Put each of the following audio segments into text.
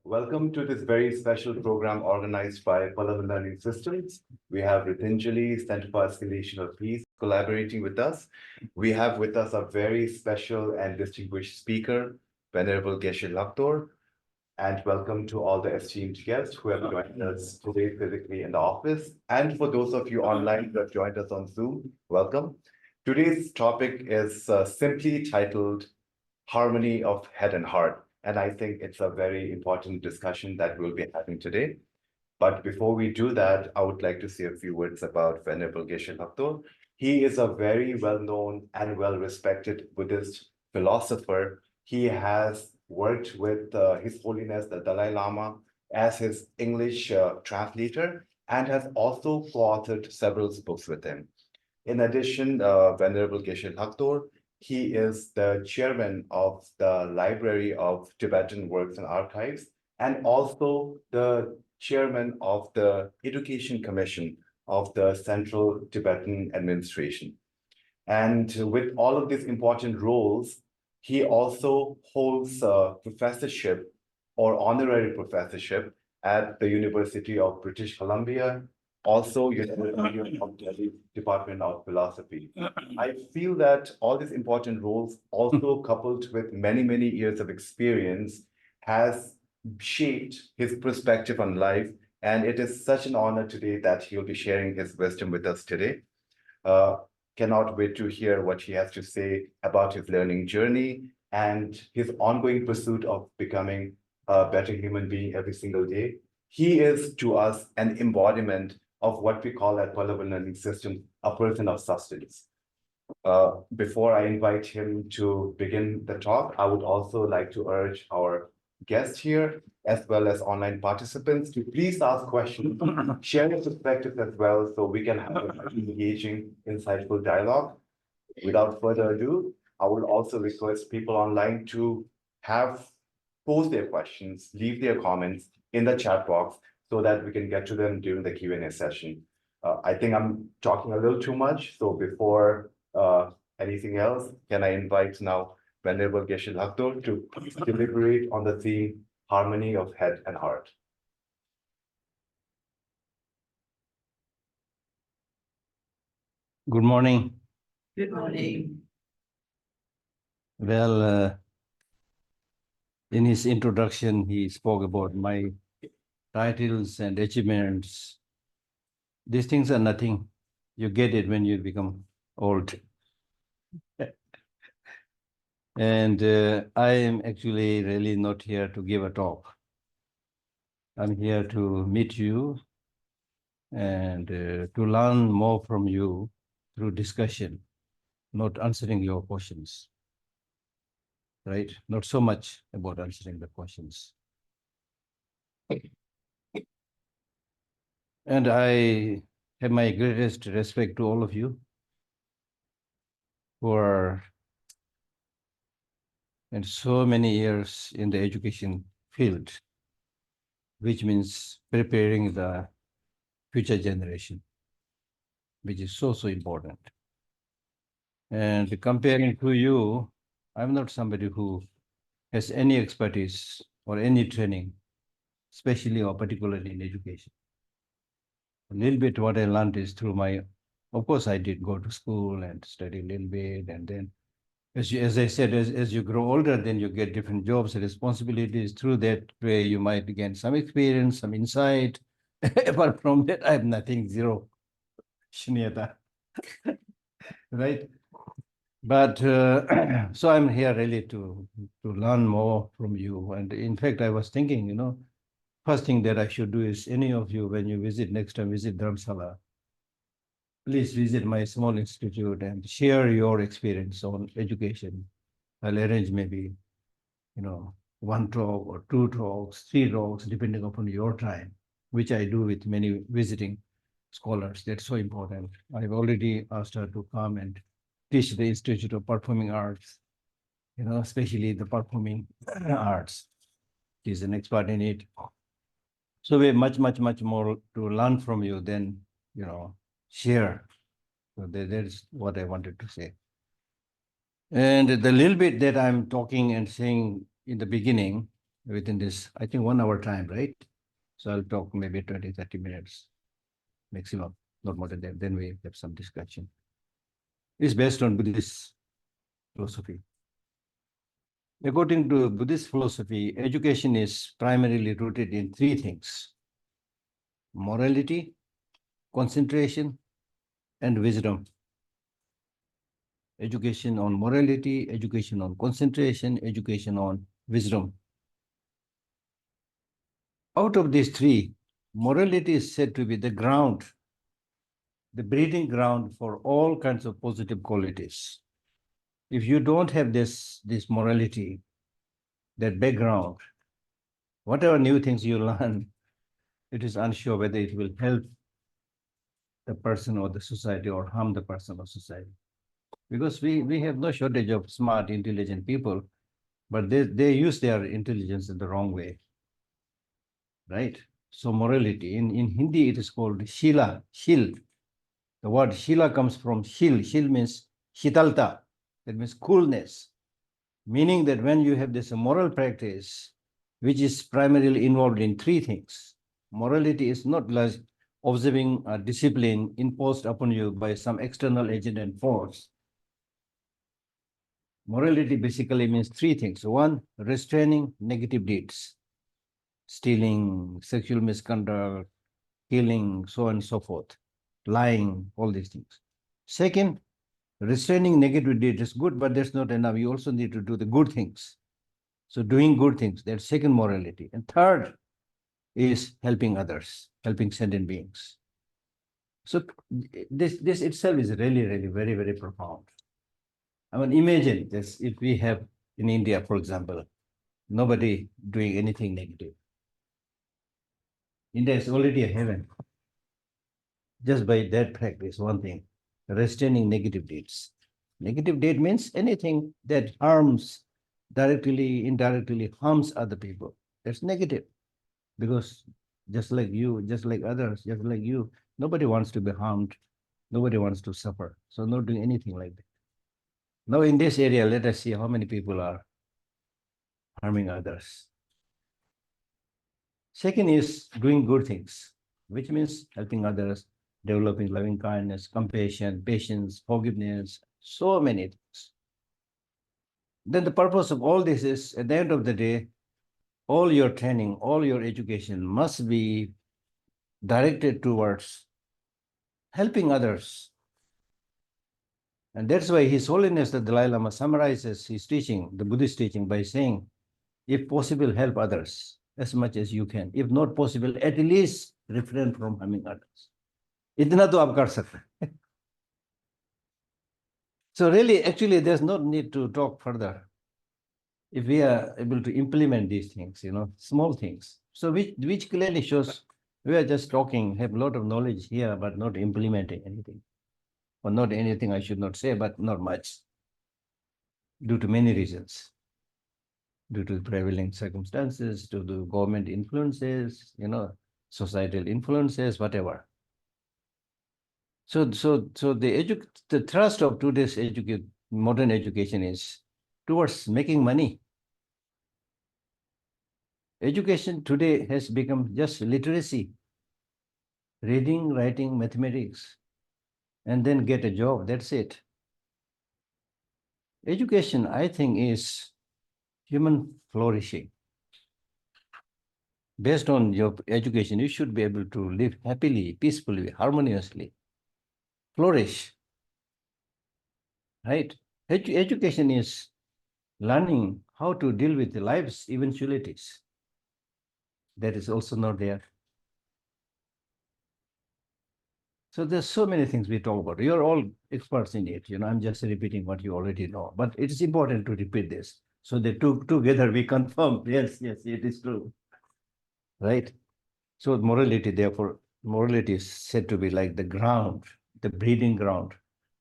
Welcome to this very special program organized by Venerable Learning Systems. We have Ritinjali, Center for Escalation of Peace, collaborating with us. We have with us a very special and distinguished speaker, Venerable Geshe Lhakdor. And welcome to all the esteemed guests who have joined us today physically in the office. And for those of you online who have joined us on Zoom, welcome. Today's topic is simply titled Harmony of Head and Heart. And I think it's a very important discussion that we'll be having today. But before we do that, I would like to say a few words about Venerable Geshe Lhakdor. He is a very well-known and well-respected Buddhist philosopher. He has worked with His Holiness, the Dalai Lama, as his English translator, and has also co-authored several books with him. In addition, Venerable Geshe Lhakdor, he is the chairman of the Library of Tibetan Works and Archives, and also the chairman of the Education Commission of the Central Tibetan Administration. And with all of these important roles, he also holds a professorship or honorary professorship at the University of British Columbia, also University of Delhi Department of Philosophy. I feel that all these important roles, also coupled with many, many years of experience, has shaped his perspective on life. And it is such an honor today that he'll be sharing his wisdom with us today. Cannot wait to hear what he has to say about his learning journey and his ongoing pursuit of becoming a better human being every single day. He is to us an embodiment of what we call at Venerable Learning System, a person of substance. Before I invite him to begin the talk, I would also like to urge our guests here, as well as online participants, to please ask questions, share your perspectives as well, so we can have an engaging, insightful dialogue. Without further ado, I will also request people online to post their questions, leave their comments in the chat box so that we can get to them during the Q&A session. I think I'm talking a little too much, so before anything else, can I invite now Venerable Geshe Lhakdor to deliberate on the theme Harmony of Head and Heart. Good morning. Good morning. Well, in his introduction, he spoke about my titles and achievements. These things are nothing. You get it when you become old. And I am actually really not here to give a talk. I'm here to meet you and to learn more from you through discussion, not answering your questions. Right? Not so much about answering the questions. And I have my greatest respect to all of you who are in so many years in the education field, which means preparing the future generation, which is so, so important. And comparing to you, I'm not somebody who has any expertise or any training, especially or particularly in education. A little bit what I learned is through of course I did go to school and study a little bit, and then as I said, as you grow older, then you get different jobs and responsibilities. Through that way, you might gain some experience, some insight. Apart from that, I have nothing, zero. Shunyata. Right? But so I'm here really to learn more from you. And in fact, I was thinking, first thing that I should do is any of you, when you next time visit Dharamsala, please visit my small institute and share your experience on education. I'll arrange maybe, one talk or two talks, three talks, depending upon your time, which I do with many visiting scholars. That's so important. I've already asked her to come and teach the Institute of Performing Arts, especially the performing arts. She's an expert in it. So we have much, much, much more to learn from you than, share. So that's what I wanted to say. And the little bit that I'm talking and saying in the beginning within this, I think 1 hour time, right? So I'll talk maybe 20, 30 minutes maximum, not more than that. Then we have some discussion. It's based on Buddhist philosophy. According to Buddhist philosophy, education is primarily rooted in three things: morality, concentration, and wisdom. Education on morality, education on concentration, education on wisdom. Out of these three, morality is said to be the ground, the breeding ground for all kinds of positive qualities. If you don't have this morality, that background, whatever new things you learn, it is unsure whether it will help the person or the society or harm the person or society. Because we have no shortage of smart, intelligent people, but they use their intelligence in the wrong way, right? So morality, in Hindi, it is called Shila, Shil. The word Shila comes from Shil. Shil means Shitalta, that means coolness, meaning that when you have this moral practice, which is primarily involved in three things. Morality is not like observing a discipline imposed upon you by some external agent and force. Morality basically means three things. One, restraining negative deeds, stealing, sexual misconduct, killing, so on and so forth, lying, all these things. Second, restraining negative deeds is good, but that's not enough. You also need to do the good things. So doing good things, that's second morality. And third is helping others, helping sentient beings. So this itself is really, really very, very profound. I mean, imagine this, if we have in India, for example, nobody doing anything negative. India is already a heaven. Just by that practice, one thing, restraining negative deeds. Negative deed means anything that harms, directly, indirectly harms other people. That's negative. Because just like you, just like others, just like you, nobody wants to be harmed. Nobody wants to suffer. So not doing anything like that. Now in this area, let us see how many people are harming others. Second is doing good things, which means helping others, developing loving kindness, compassion, patience, forgiveness, so many things. Then the purpose of all this is, at the end of the day, all your training, all your education must be directed towards helping others. And that's why His Holiness the Dalai Lama summarizes his teaching, the Buddhist teaching, by saying, if possible, help others as much as you can. If not possible, at least refrain from harming others. इतना तो आप कर सकते हैं. So really, actually, there's no need to talk further. If we are able to implement these things, small things. So which clearly shows we are just talking, have a lot of knowledge here, but not implementing anything. Or not anything I should not say, but not much. Due to many reasons. Due to prevailing circumstances, due to government influences, societal influences, whatever. So the thrust of today's modern education is towards making money. Education today has become just literacy, reading, writing, mathematics, and then get a job. That's it. Education, I think, is human flourishing. Based on your education, you should be able to live happily, peacefully, harmoniously, flourish, right? Education is learning how to deal with life's eventualities. That is also not there. So there's so many things we talk about. You're all experts in it. I'm just repeating what you already know. But it is important to repeat this. So the together we confirm, yes, it is true. Right? So morality, therefore, morality is said to be like the ground, the breeding ground.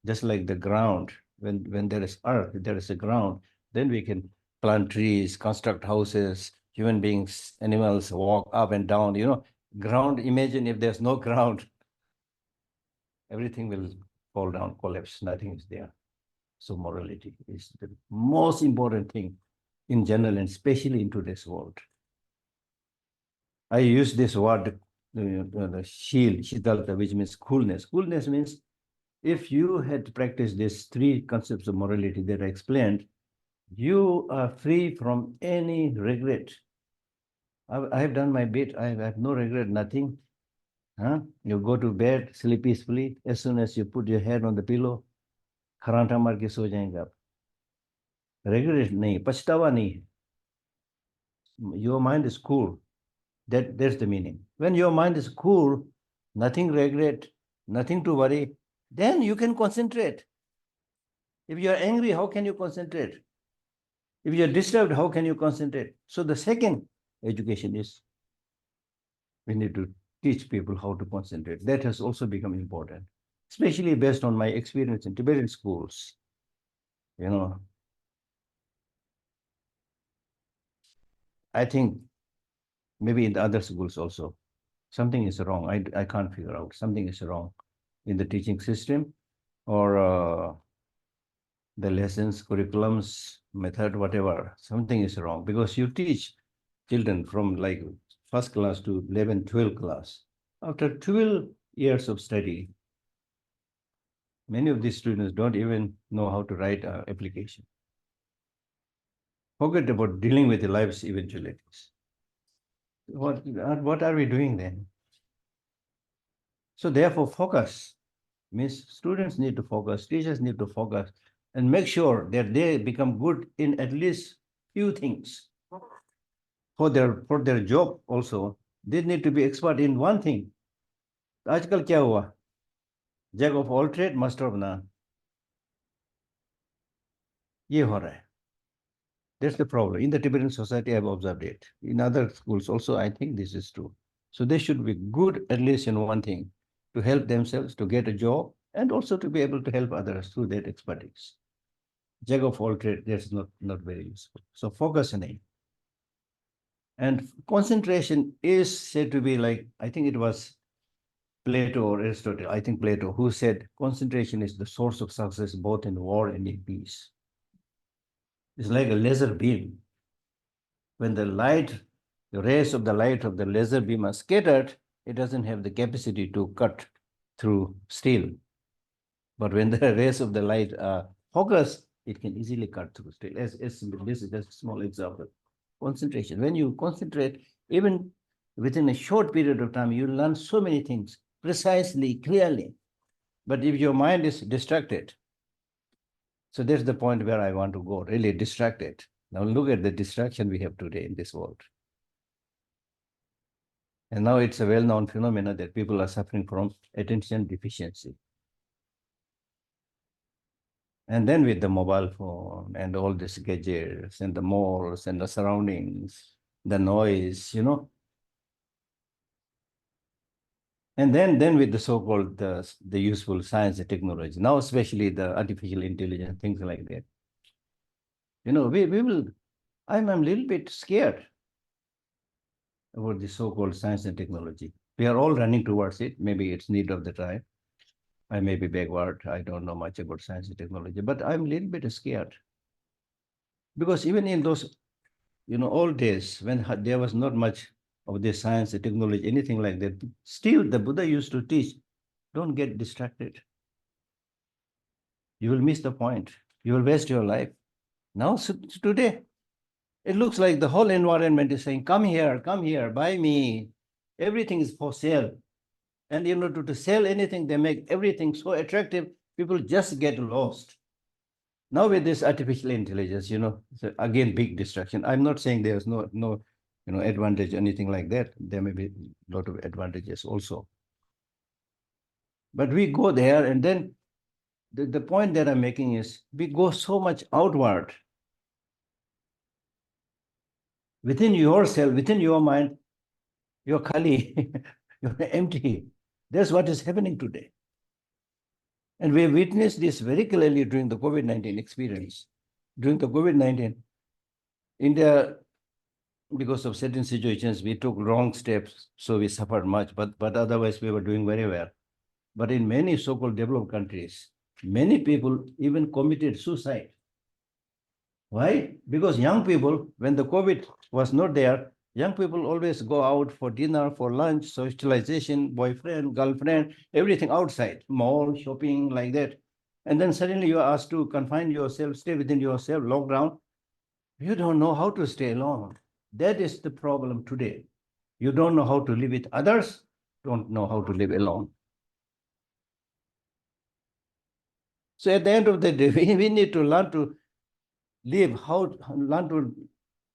Just like the ground, when there is earth, there is a ground, then we can plant trees, construct houses, human beings, animals walk up and down. Ground, imagine if there's no ground, everything will fall down, collapse, nothing is there. So morality is the most important thing in general and especially in today's world. I use this word, the shield, shitalta, which means coolness. Coolness means if you had practiced these three concepts of morality that I explained, you are free from any regret. I have done my bit. I have no regret, nothing. Huh? You go to bed, sleep peacefully. As soon as you put your head on the pillow, खरांटा मार के सो जाएंगे आप. Regret नहीं, पछतावा नहीं. Your mind is cool. That's the meaning. When your mind is cool, nothing regret, nothing to worry, then you can concentrate. If you are angry, how can you concentrate? If you are disturbed, how can you concentrate? So the second education is we need to teach people how to concentrate. That has also become important, especially based on my experience in Tibetan schools. You know, I think maybe in the other schools also, something is wrong. I can't figure out. Something is wrong in the teaching system or the lessons, curriculums, method, whatever. Something is wrong because you teach children from like first class to 11, 12 class. After 12 years of study, many of these students don't even know how to write an application. Forget about dealing with the life's eventualities. What are we doing then? So therefore, focus means students need to focus, teachers need to focus, and make sure that they become good in at least few things. For their job also, they need to be expert in one thing. आजकल क्या हुआ? Jack of all trade, master of none. ये हो रहा है. That's the problem. In the Tibetan society, I've observed it. In other schools also, I think this is true. So they should be good at least in one thing, to help themselves to get a job and also to be able to help others through their expertise. Jack of all trade, that's not very useful. So focus on it. And concentration is said to be like, I think it was Plato or Aristotle, I think Plato, who said concentration is the source of success both in war and in peace. It's like a laser beam. When the rays of the light of the laser beam are scattered, it doesn't have the capacity to cut through steel. But when the rays of the light are focused, it can easily cut through steel. This is just a small example. Concentration. When you concentrate, even within a short period of time, you learn so many things precisely, clearly. But if your mind is distracted, so that's the point where I want to go, really distracted. Now look at the distraction we have today in this world. And now it's a well-known phenomenon that people are suffering from attention deficiency. And then with the mobile phone and all these gadgets and the malls and the surroundings, the noise, you know. And then with the so-called the useful science and technology, now especially the artificial intelligence, things like that. You know, I'm a little bit scared about the so-called science and technology. We are all running towards it. Maybe it's need of the time. I may be backward. I don't know much about science and technology, but I'm a little bit scared. Because even in those, old days when there was not much of this science and technology, anything like that, still the Buddha used to teach, don't get distracted. You will miss the point. You will waste your life. Now, today, it looks like the whole environment is saying, come here, buy me. Everything is for sale. And to sell anything, they make everything so attractive, people just get lost. Now with this artificial intelligence, it's again, big distraction. I'm not saying there's no advantage, anything like that. There may be a lot of advantages also. But we go there, and then the point that I'm making is we go so much outward. Within yourself, within your mind, you're khali, you're empty. That's what is happening today. And we witnessed this very clearly during the COVID-19 experience. During the COVID-19, India, because of certain situations, we took wrong steps, so we suffered much, but otherwise we were doing very well. But in many so-called developed countries, many people even committed suicide. Why? Because young people, when the COVID was not there, Young people always go out for dinner, for lunch, socialization, boyfriend, girlfriend, everything outside, mall, shopping, like that. And then suddenly you are asked to confine yourself, stay within yourself, lockdown. You don't know how to stay alone. That is the problem today. You don't know how to live with others, don't know how to live alone. So at the end of the day, we need to learn to live, learn to,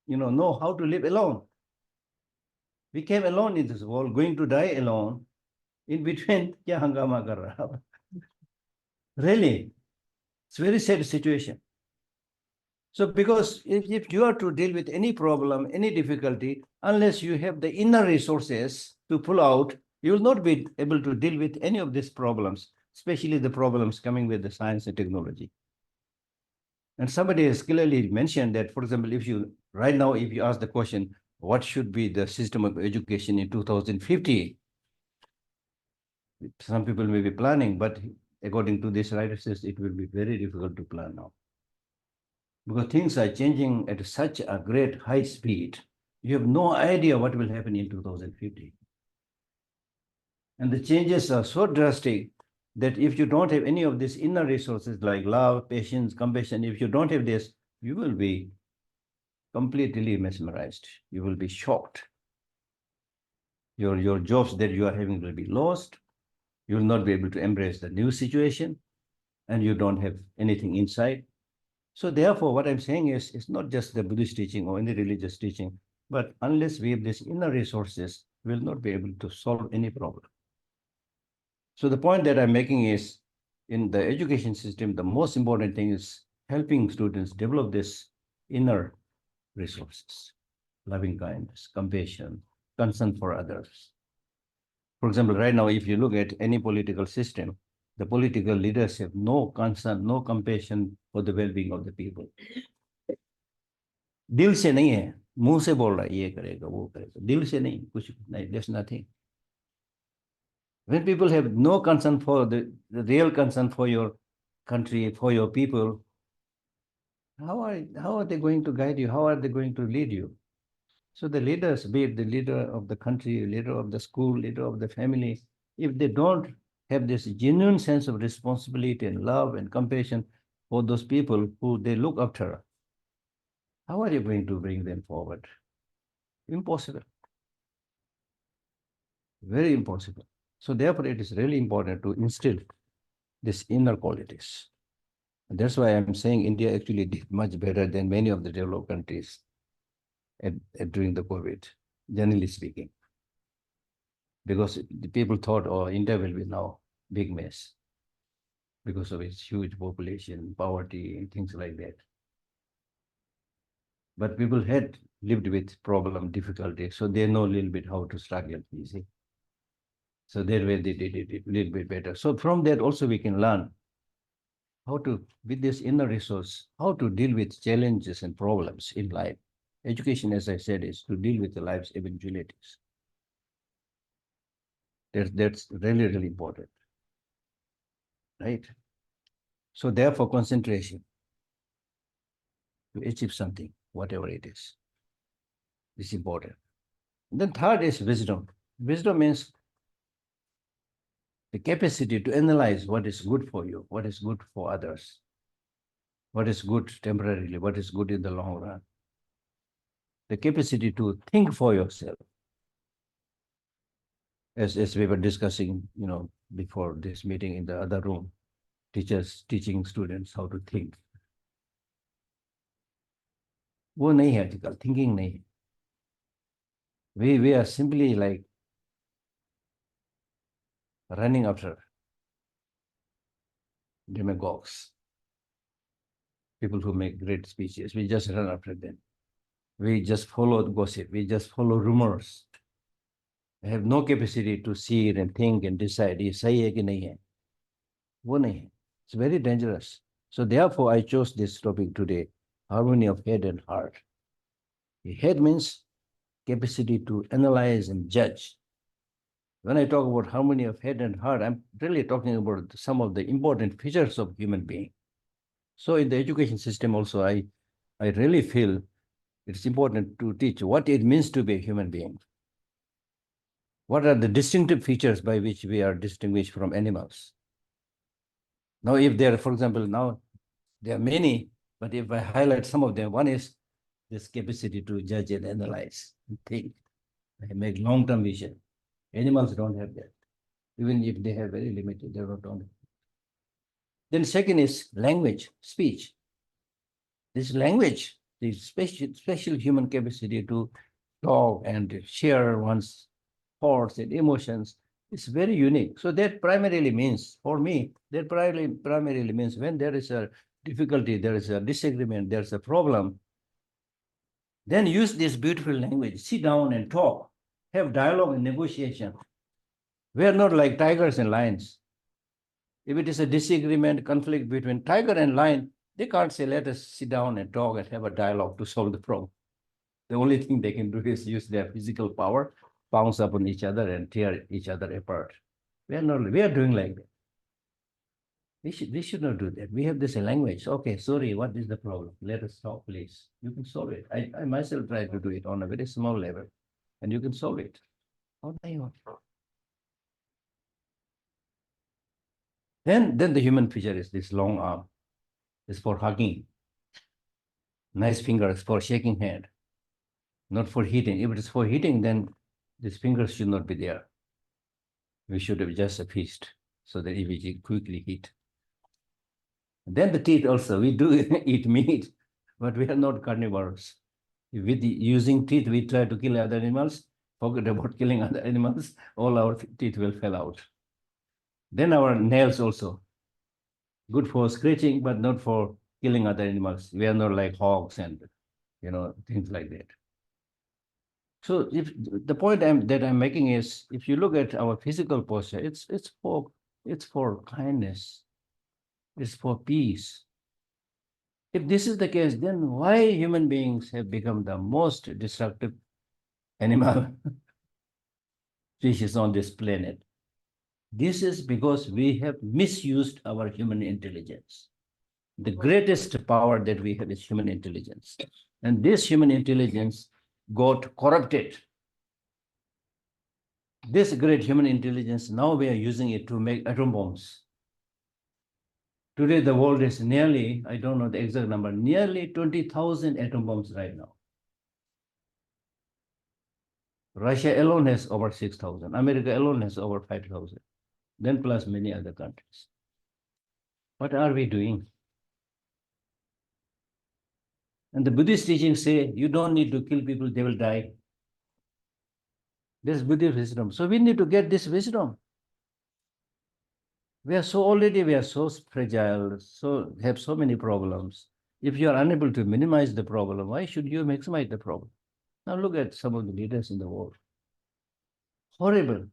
know how to live alone. We came alone in this world, going to die alone. In between, kya hangama kar raha? Really, it's a very sad situation. So because if you are to deal with any problem, any difficulty, unless you have the inner resources to pull out, you will not be able to deal with any of these problems, especially the problems coming with the science and technology. And somebody has clearly mentioned that, for example, if you ask the question, what should be the system of education in 2050? Some people may be planning, but according to this writer says it will be very difficult to plan now. Because things are changing at such a great high speed. You have no idea what will happen in 2050. And the changes are so drastic that if you don't have any of these inner resources like love, patience, compassion, if you don't have this, you will be completely mesmerized. You will be shocked. Your jobs that you are having will be lost. You will not be able to embrace the new situation, and you don't have anything inside. So therefore, what I'm saying is, it's not just the Buddhist teaching or any religious teaching, but unless we have these inner resources, we will not be able to solve any problem. So the point that I'm making is, in the education system, the most important thing is helping students develop this inner resources, loving kindness, compassion, concern for others. For example, right now, if you look at any political system, the political leaders have no concern, no compassion for the well-being of the people. दिल से नहीं है, मुंह से बोल रहा है ये करेगा वो करेगा, दिल से नहीं, कुछ नहीं, there's nothing. When people have no concern for the real concern for your country, for your people, how are they going to guide you? How are they going to lead you? So the leaders, be it the leader of the country, leader of the school, leader of the family, if they don't have this genuine sense of responsibility and love and compassion for those people who they look after, how are you going to bring them forward? Impossible. Very impossible. So therefore, it is really important to instill these inner qualities. And that's why I'm saying India actually did much better than many of the developed countries during the COVID, generally speaking. Because the people thought, oh, India will be now big mess because of its huge population, poverty, and things like that. But people had lived with problem, difficulty, so they know a little bit how to struggle, you see. So that way they did it a little bit better. So from that also we can learn how to, with this inner resource, how to deal with challenges and problems in life. Education, as I said, is to deal with the life's eventualities. That's really, really important, right? So therefore, concentration to achieve something, whatever it is important. And then third is wisdom. Wisdom means the capacity to analyze what is good for you, what is good for others, what is good temporarily, what is good in the long run. The capacity to think for yourself. As we were discussing, before this meeting in the other room, teachers teaching students how to think. वो नहीं है आजकल, thinking नहीं है. We are simply like running after demagogues, people who make great speeches. We just run after them. We just follow gossip. We just follow rumors. I have no capacity to see it and think and decide ये सही है कि नहीं है. वो नहीं है. It's very dangerous. So therefore, I chose this topic today, harmony of head and heart. The head means capacity to analyze and judge. When I talk about harmony of head and heart, I'm really talking about some of the important features of human being. So in the education system also, I really feel It's important to teach what it means to be a human being. What are the distinctive features by which we are distinguished from animals? Now, if there, for example, now there are many, but if I highlight some of them, one is this capacity to judge and analyze and think, and make long-term vision. Animals don't have that. Even if they have very limited, they don't. Then second is language, speech. This language, the special human capacity to talk and share one's thoughts and emotions is very unique. So that primarily means, for me, that primarily means when there is a difficulty, there is a disagreement, there's a problem, then use this beautiful language, sit down and talk, have dialogue and negotiation. We are not like tigers and lions. If it is a disagreement, conflict between tiger and lion, they can't say, let us sit down and talk and have a dialogue to solve the problem. The only thing they can do is use their physical power, pounce upon each other and tear each other apart. We are doing like that. We should not do that. We have this language. Okay, sorry, what is the problem? Let us talk, please. You can solve it. I myself try to do it on a very small level, and you can solve it. How do you want? Then the human feature is this long arm. It's for hugging. Nice fingers for shaking hand, not for hitting. If it is for hitting, then these fingers should not be there. We should have just a fist so that it will quickly hit. Then the teeth also, we do eat meat, but we are not carnivores. With using teeth, we try to kill other animals, forget about killing other animals, all our teeth will fall out. Then our nails also, good for scratching, but not for killing other animals. We are not like hogs and things like that. So if the point that I'm making is, if you look at our physical posture, it's for kindness, it's for peace. If this is the case, then why human beings have become the most destructive animal species on this planet? This is because we have misused our human intelligence. The greatest power that we have is human intelligence. And this human intelligence got corrupted. This great human intelligence, now we are using it to make atom bombs. Today, the world is nearly, I don't know the exact number, nearly 20,000 atom bombs right now. Russia alone has over 6,000. America alone has over 5,000. Then plus many other countries. What are we doing? And the Buddhist teachings say, you don't need to kill people, they will die. This is Buddhist wisdom. So we need to get this wisdom. We are so fragile, so have so many problems. If you are unable to minimize the problem, why should you maximize the problem? Now look at some of the leaders in the world. Horrible.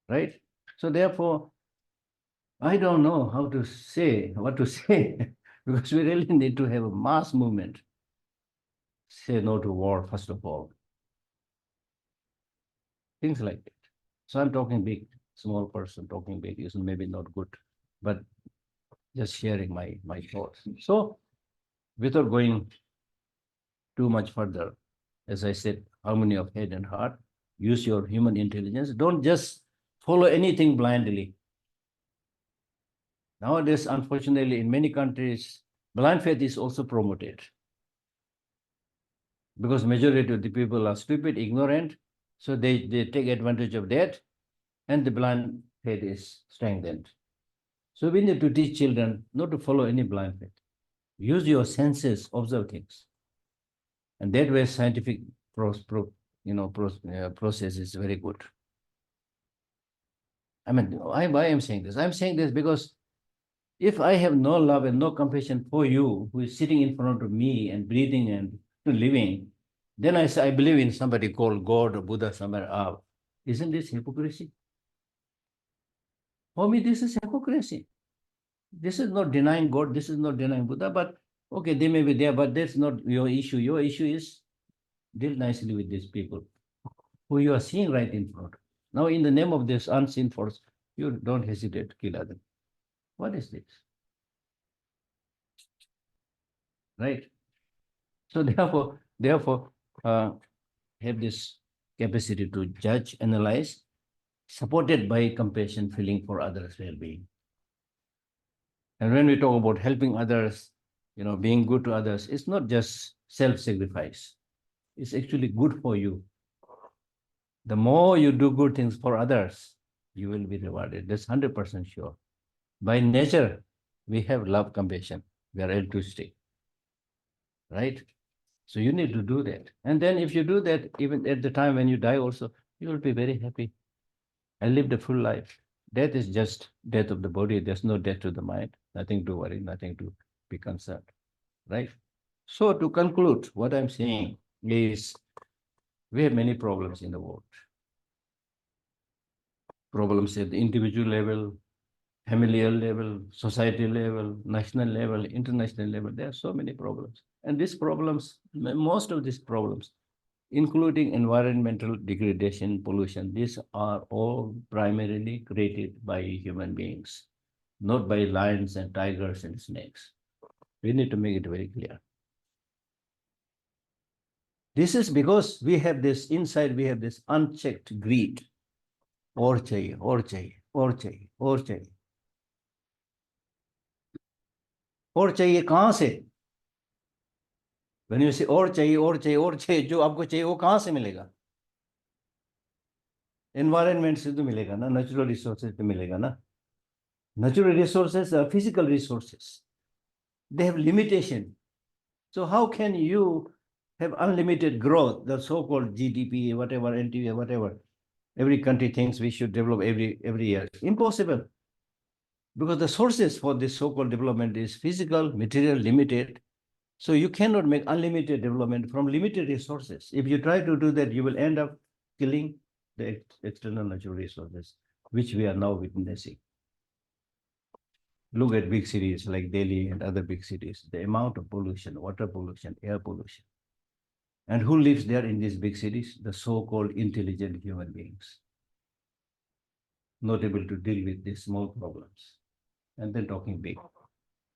Right? So therefore, I don't know what to say, because we really need to have a mass movement. Say no to war, first of all. Things like that. So I'm talking big, small person talking big is maybe not good, but just sharing my thoughts. So without going too much further, as I said, harmony of head and heart, use your human intelligence. Don't just follow anything blindly. Nowadays, unfortunately, in many countries, blind faith is also promoted. Because majority of the people are stupid, ignorant, so they take advantage of that, and the blind faith is strengthened. So we need to teach children not to follow any blind faith. Use your senses, observe things. And that way scientific process is very good. I mean, why I'm saying this? I'm saying this because if I have no love and no compassion for you, who is sitting in front of me and breathing and living, then I say, I believe in somebody called God or Buddha somewhere up. Isn't this hypocrisy? For me, this is hypocrisy. This is not denying God, this is not denying Buddha, but okay, they may be there, but that's not your issue. Your issue is deal nicely with these people who you are seeing right in front. Now, in the name of this unseen force, you don't hesitate to kill others. What is this? right? So therefore, have this capacity to judge, analyze, supported by compassion, feeling for others' well-being. And when we talk about helping others, being good to others, it's not just self-sacrifice. It's actually good for you. The more you do good things for others, you will be rewarded. That's 100% sure. By nature, we have love, compassion. We are altruistic, right? So you need to do that. And then if you do that, even at the time when you die also, you will be very happy. I lived a full life. Death is just death of the body. There's no death to the mind. Nothing to worry, nothing to be concerned, right? So to conclude, what I'm saying is we have many problems in the world. Problems at the individual level, familial level, society level, national level, international level. There are so many problems. And these problems, most of these problems, including environmental degradation, pollution, these are all primarily created by human beings, not by lions and tigers and snakes. We need to make it very clear. This is because we have this inside, we have this unchecked greed. Or chahiye, or chahiye, or chahiye, or chahiye. और चाहिए कहां से? When you say और चाहिए, और चाहिए, और चाहिए, जो आपको चाहिए वो कहां से मिलेगा? एनवायरनमेंट से तो मिलेगा ना, नेचुरल रिसोर्सेज तो मिलेगा ना. Natural resources are physical resources. They have limitation. So how can you have unlimited growth, the so-called GDP, whatever, NTV, whatever? Every country thinks we should develop every year. Impossible. Because the sources for this so-called development is physical, material, limited. So you cannot make unlimited development from limited resources. If you try to do that, you will end up killing the external natural resources, which we are now witnessing. Look at big cities like Delhi and other big cities, the amount of pollution, water pollution, air pollution. And who lives there in these big cities? The so-called intelligent human beings, not able to deal with these small problems. And then talking big.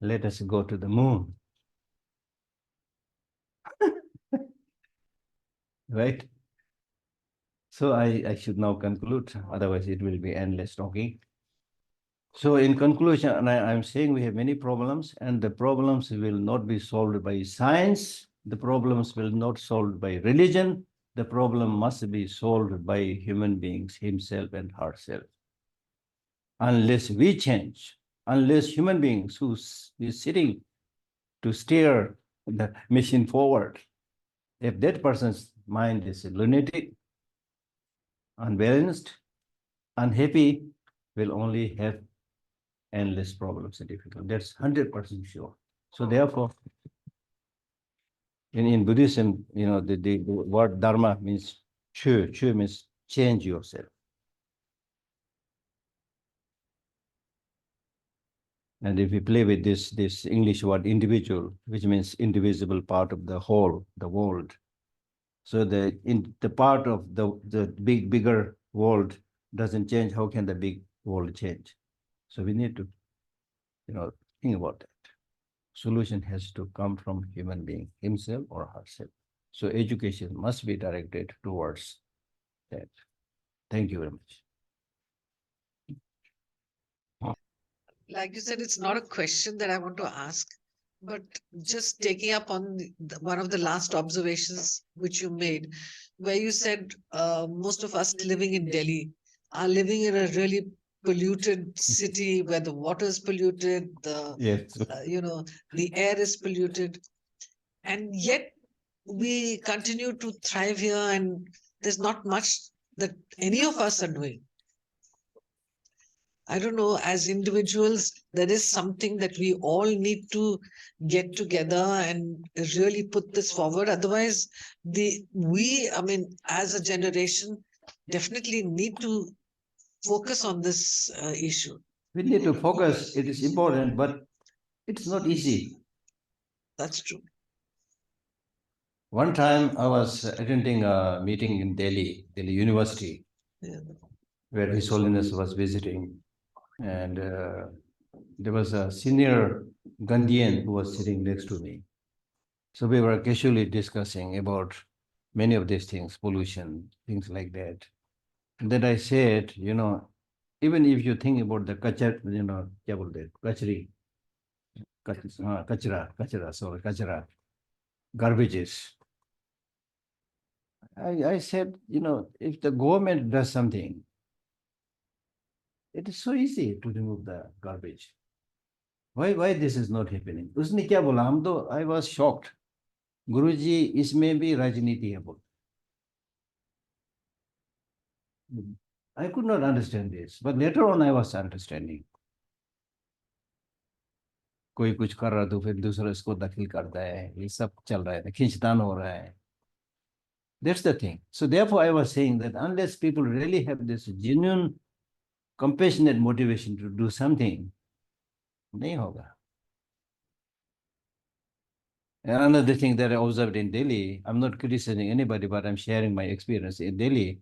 Let us go to the moon. Right? So I should now conclude, otherwise it will be endless talking. So in conclusion, I'm saying we have many problems, and the problems will not be solved by science. The problems will not solved by religion. The problem must be solved by human beings, himself and herself. Unless we change, unless human beings who is sitting to steer the machine forward, if that person's mind is lunatic, unbalanced, unhappy, will only have endless problems and difficulties. That's 100% sure. So therefore, in Buddhism, the word dharma means chu. Chu means change yourself. And if we play with this English word individual, which means indivisible part of the whole, the world. So the part of the bigger world doesn't change, how can the big world change? So we need to, think about that. Solution has to come from human being, himself or herself. So education must be directed towards that. Thank you very much. Like you said, it's not a question that I want to ask, but just taking up on one of the last observations which you made, where you said most of us living in Delhi are living in a really polluted city where the water is polluted, Yes. the air is polluted, and yet we continue to thrive here, and there's not much that any of us are doing. I don't know, as individuals, there is something that we all need to get together and really put this forward. Otherwise, as a generation, definitely need to focus on this issue. We need to focus. It is important, but it's not easy. That's true. One time I was attending a meeting in Delhi University, where His Holiness was visiting. And there was a senior Gandhian who was sitting next to me. So we were casually discussing about many of these things, pollution, things like that. And then I said, even if you think about the kachar, kya bolte hain? Kachri, kachra, garbages. I said, if the government does something, it is so easy to remove the garbage. Why this is not happening? उसने क्या बोला? I was shocked. Guruji, इसमें भी राजनीति है बोल. I could not understand this, but later on I was understanding. कोई कुछ कर रहा तो फिर दूसरा इसको दखल करता है, ये सब चल रहा है, खींचतान हो रहा है. That's the thing. So therefore I was saying that unless people really have this genuine, compassionate motivation to do something, नहीं होगा. And another thing that I observed in Delhi, I'm not criticizing anybody, but I'm sharing my experience in Delhi.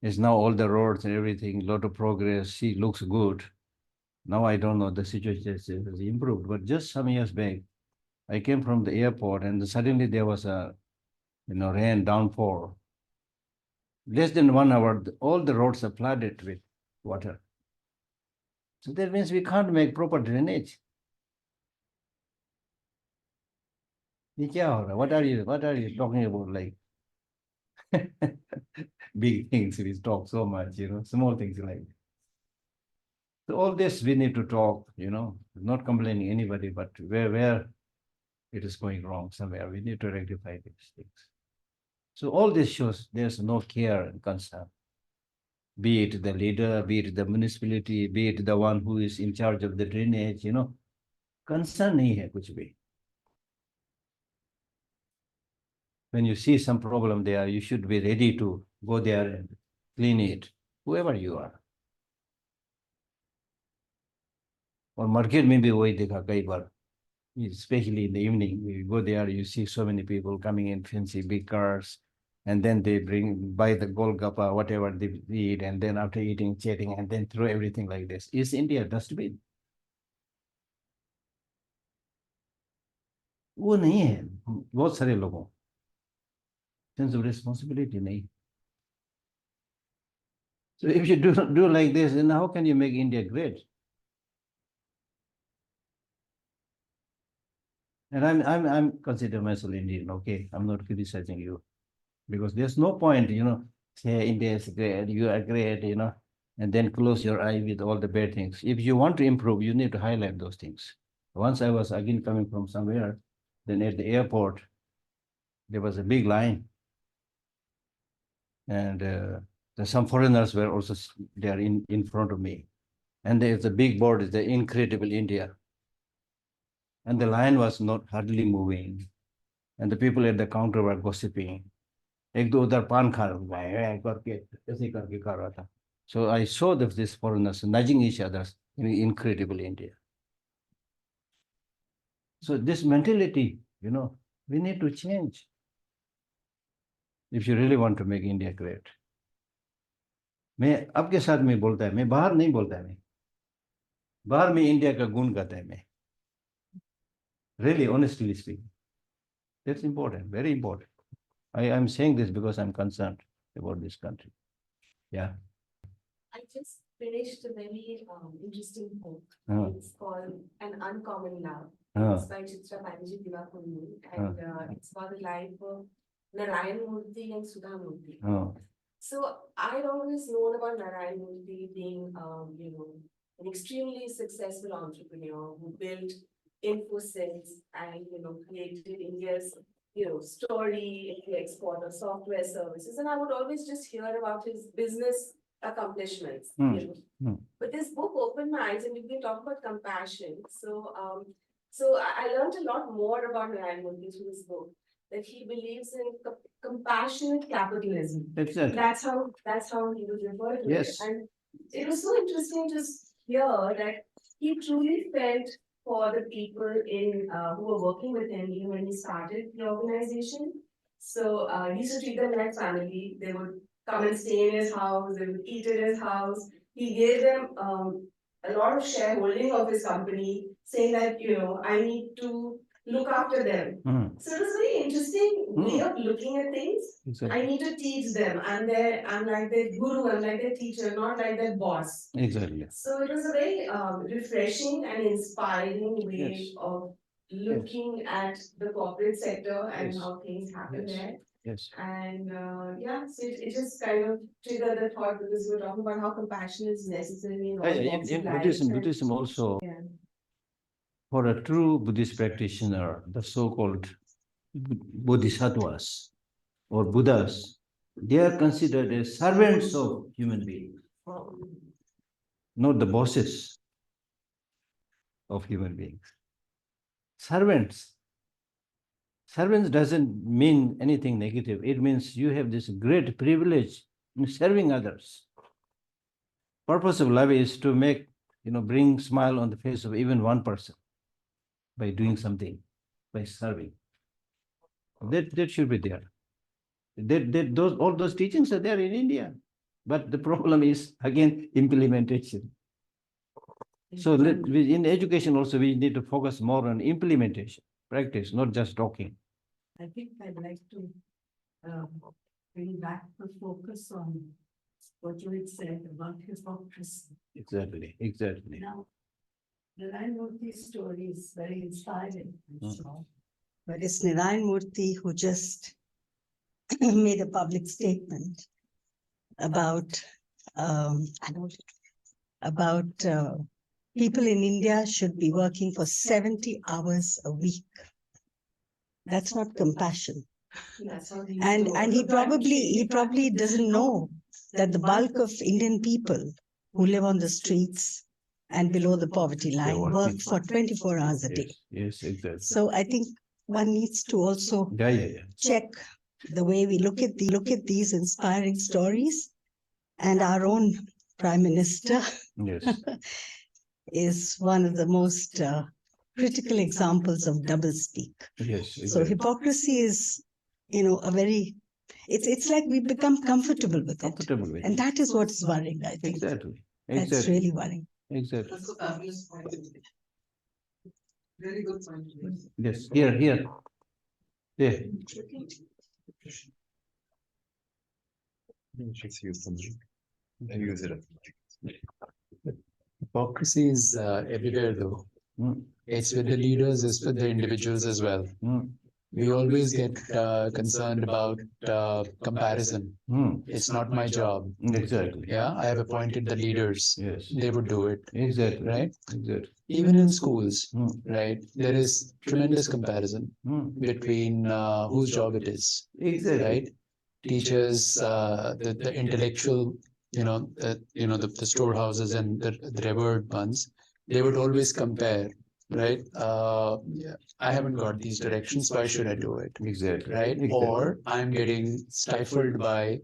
Is now all the roads and everything, lot of progress. She looks good. Now I don't know, the situation has improved, but just some years back, I came from the airport and suddenly there was a, rain downpour. Less than 1 hour, all the roads are flooded with water. So that means we can't make proper drainage. What are you talking about? Like big things, we talk so much, small things like. So all this we need to talk, not complaining anybody, but where it is going wrong somewhere, we need to rectify these things. So all this shows there's no care and concern. Be it the leader, be it the municipality, be it the one who is in charge of the drainage, concern nahi hai kuch bhi. When you see some problem there, you should be ready to go there and clean it, whoever you are. Or market mein bhi wahi dekha kai baar, especially in the evening, you go there, you see so many people coming in fancy big cars, and then they buy the golgappa, whatever they eat, and then after eating, chatting, and then throw everything like this. Is India dustbin? वो नहीं है बहुत सारे लोगों, sense of responsibility नहीं. So if you do like this, then how can you make India great? And I'm consider myself Indian, okay? I'm not criticizing you, because there's no point, say India is great, you are great, and then close your eye with all the bad things. If you want to improve, you need to highlight those things. Once I was again coming from somewhere, then at the airport, there was a big line, and some foreigners were also there in front of me, and there's a big board, is the Incredible India. And the line was not hardly moving, and the people at the counter were gossiping. एक दो उधर पान खा करके ऐसे करके खा रहा था. So I saw these foreigners nudging each other in Incredible India. So this mentality, we need to change if you really want to make India great. मैं आपके साथ में बोलता है, मैं बाहर नहीं बोलता है, मैं बाहर में इंडिया का गुण गाता है मैं. Really, honestly speaking, that's important, very important. I'm saying this because I'm concerned about this country. Yeah. I just finished a very interesting book. It's called An Uncommon Love. It's by Chitra Banerjee Divakurunu, and it's about the life of Narayan Murthy and Sudha Murthy. So I'd always known about Narayan Murthy being, an extremely successful entrepreneur who built Infosys and, created India's, story in the export of software services. And I would always just hear about his business accomplishments. But this book opened my eyes, and we've been talking about compassion. So I learned a lot more about Narayan Murthy through this book, that he believes in compassionate capitalism. Exactly. That's how he was referred to it. And it was so interesting to hear that he truly felt for the people who were working with him even when he started the organization. So he used to treat them like family. They would come and stay in his house, they would eat in his house. He gave them a lot of shareholding of his company, saying that, I need to look after them. So it was a very interesting way of looking at things. Exactly. I need to teach them. I'm like their guru, I'm like their teacher, not like their boss. Exactly. So it was a very refreshing and inspiring way Yes. of looking at the corporate sector and Yes. how things happen Yes. there. Yes. And so it just kind of triggered the thought because we were talking about how compassion is necessary in all walks of In life. Buddhism also, Yeah. for a true Buddhist practitioner, the so-called bodhisattvas or Buddhas, they are considered as servants of human beings, not the bosses of human beings. Servants. Servants doesn't mean anything negative. It means you have this great privilege in serving others. Purpose of life is to make, bring smile on the face of even one person by doing something, by serving. That should be there. All those teachings are there in India. But the problem is, again, implementation. So in education also, we need to focus more on implementation, practice, not just talking. I think I'd like to bring back the focus on what you had said about hypocrisy. Exactly. Now, Narayan Murthy's story is very inspiring. But it's Narayan Murthy who just made a public statement about people in India should be working for 70 hours a week. That's not compassion. And he probably doesn't know that the bulk of Indian people who live on the streets and below the poverty line work for 24 hours a day. Yes, exactly. So I think one needs to also check the way we look at these inspiring stories. And our own Prime Minister is one of the most critical examples of doublespeak. Yes. Exactly. So hypocrisy is, it's like we become comfortable with it. And that is what's worrying, I think. Exactly. That's really worrying. Exactly. That's a fabulous point. Very good point. Yes, here. There. Hypocrisy is everywhere though. It's with the leaders, it's with the individuals as well. We always get concerned about comparison. It's not my job. Exactly. Yeah, I have appointed the leaders. Yes. They would do it. Exactly. Right? Exactly. Even in schools, right? There is tremendous comparison between whose job it is. Exactly. Right? Teachers, the intellectual, the storehouses and the revered ones, they would always compare. Right? I haven't got these directions. Why should I do it? Exactly. Right? Exactly. Or I'm getting stifled by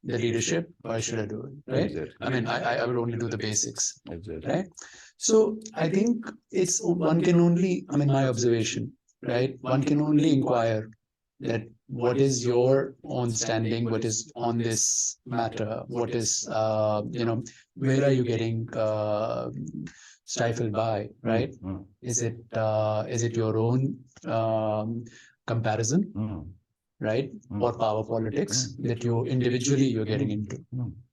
the leadership. Why should I do it? Right? Exactly. I mean, I would only do the basics. Exactly. Right? So I think one can only, my observation, right? One can only inquire that what is your own standing, what is on this matter, what is, where are you getting stifled by, right? Is it your own comparison, right? Or power politics that you're getting into,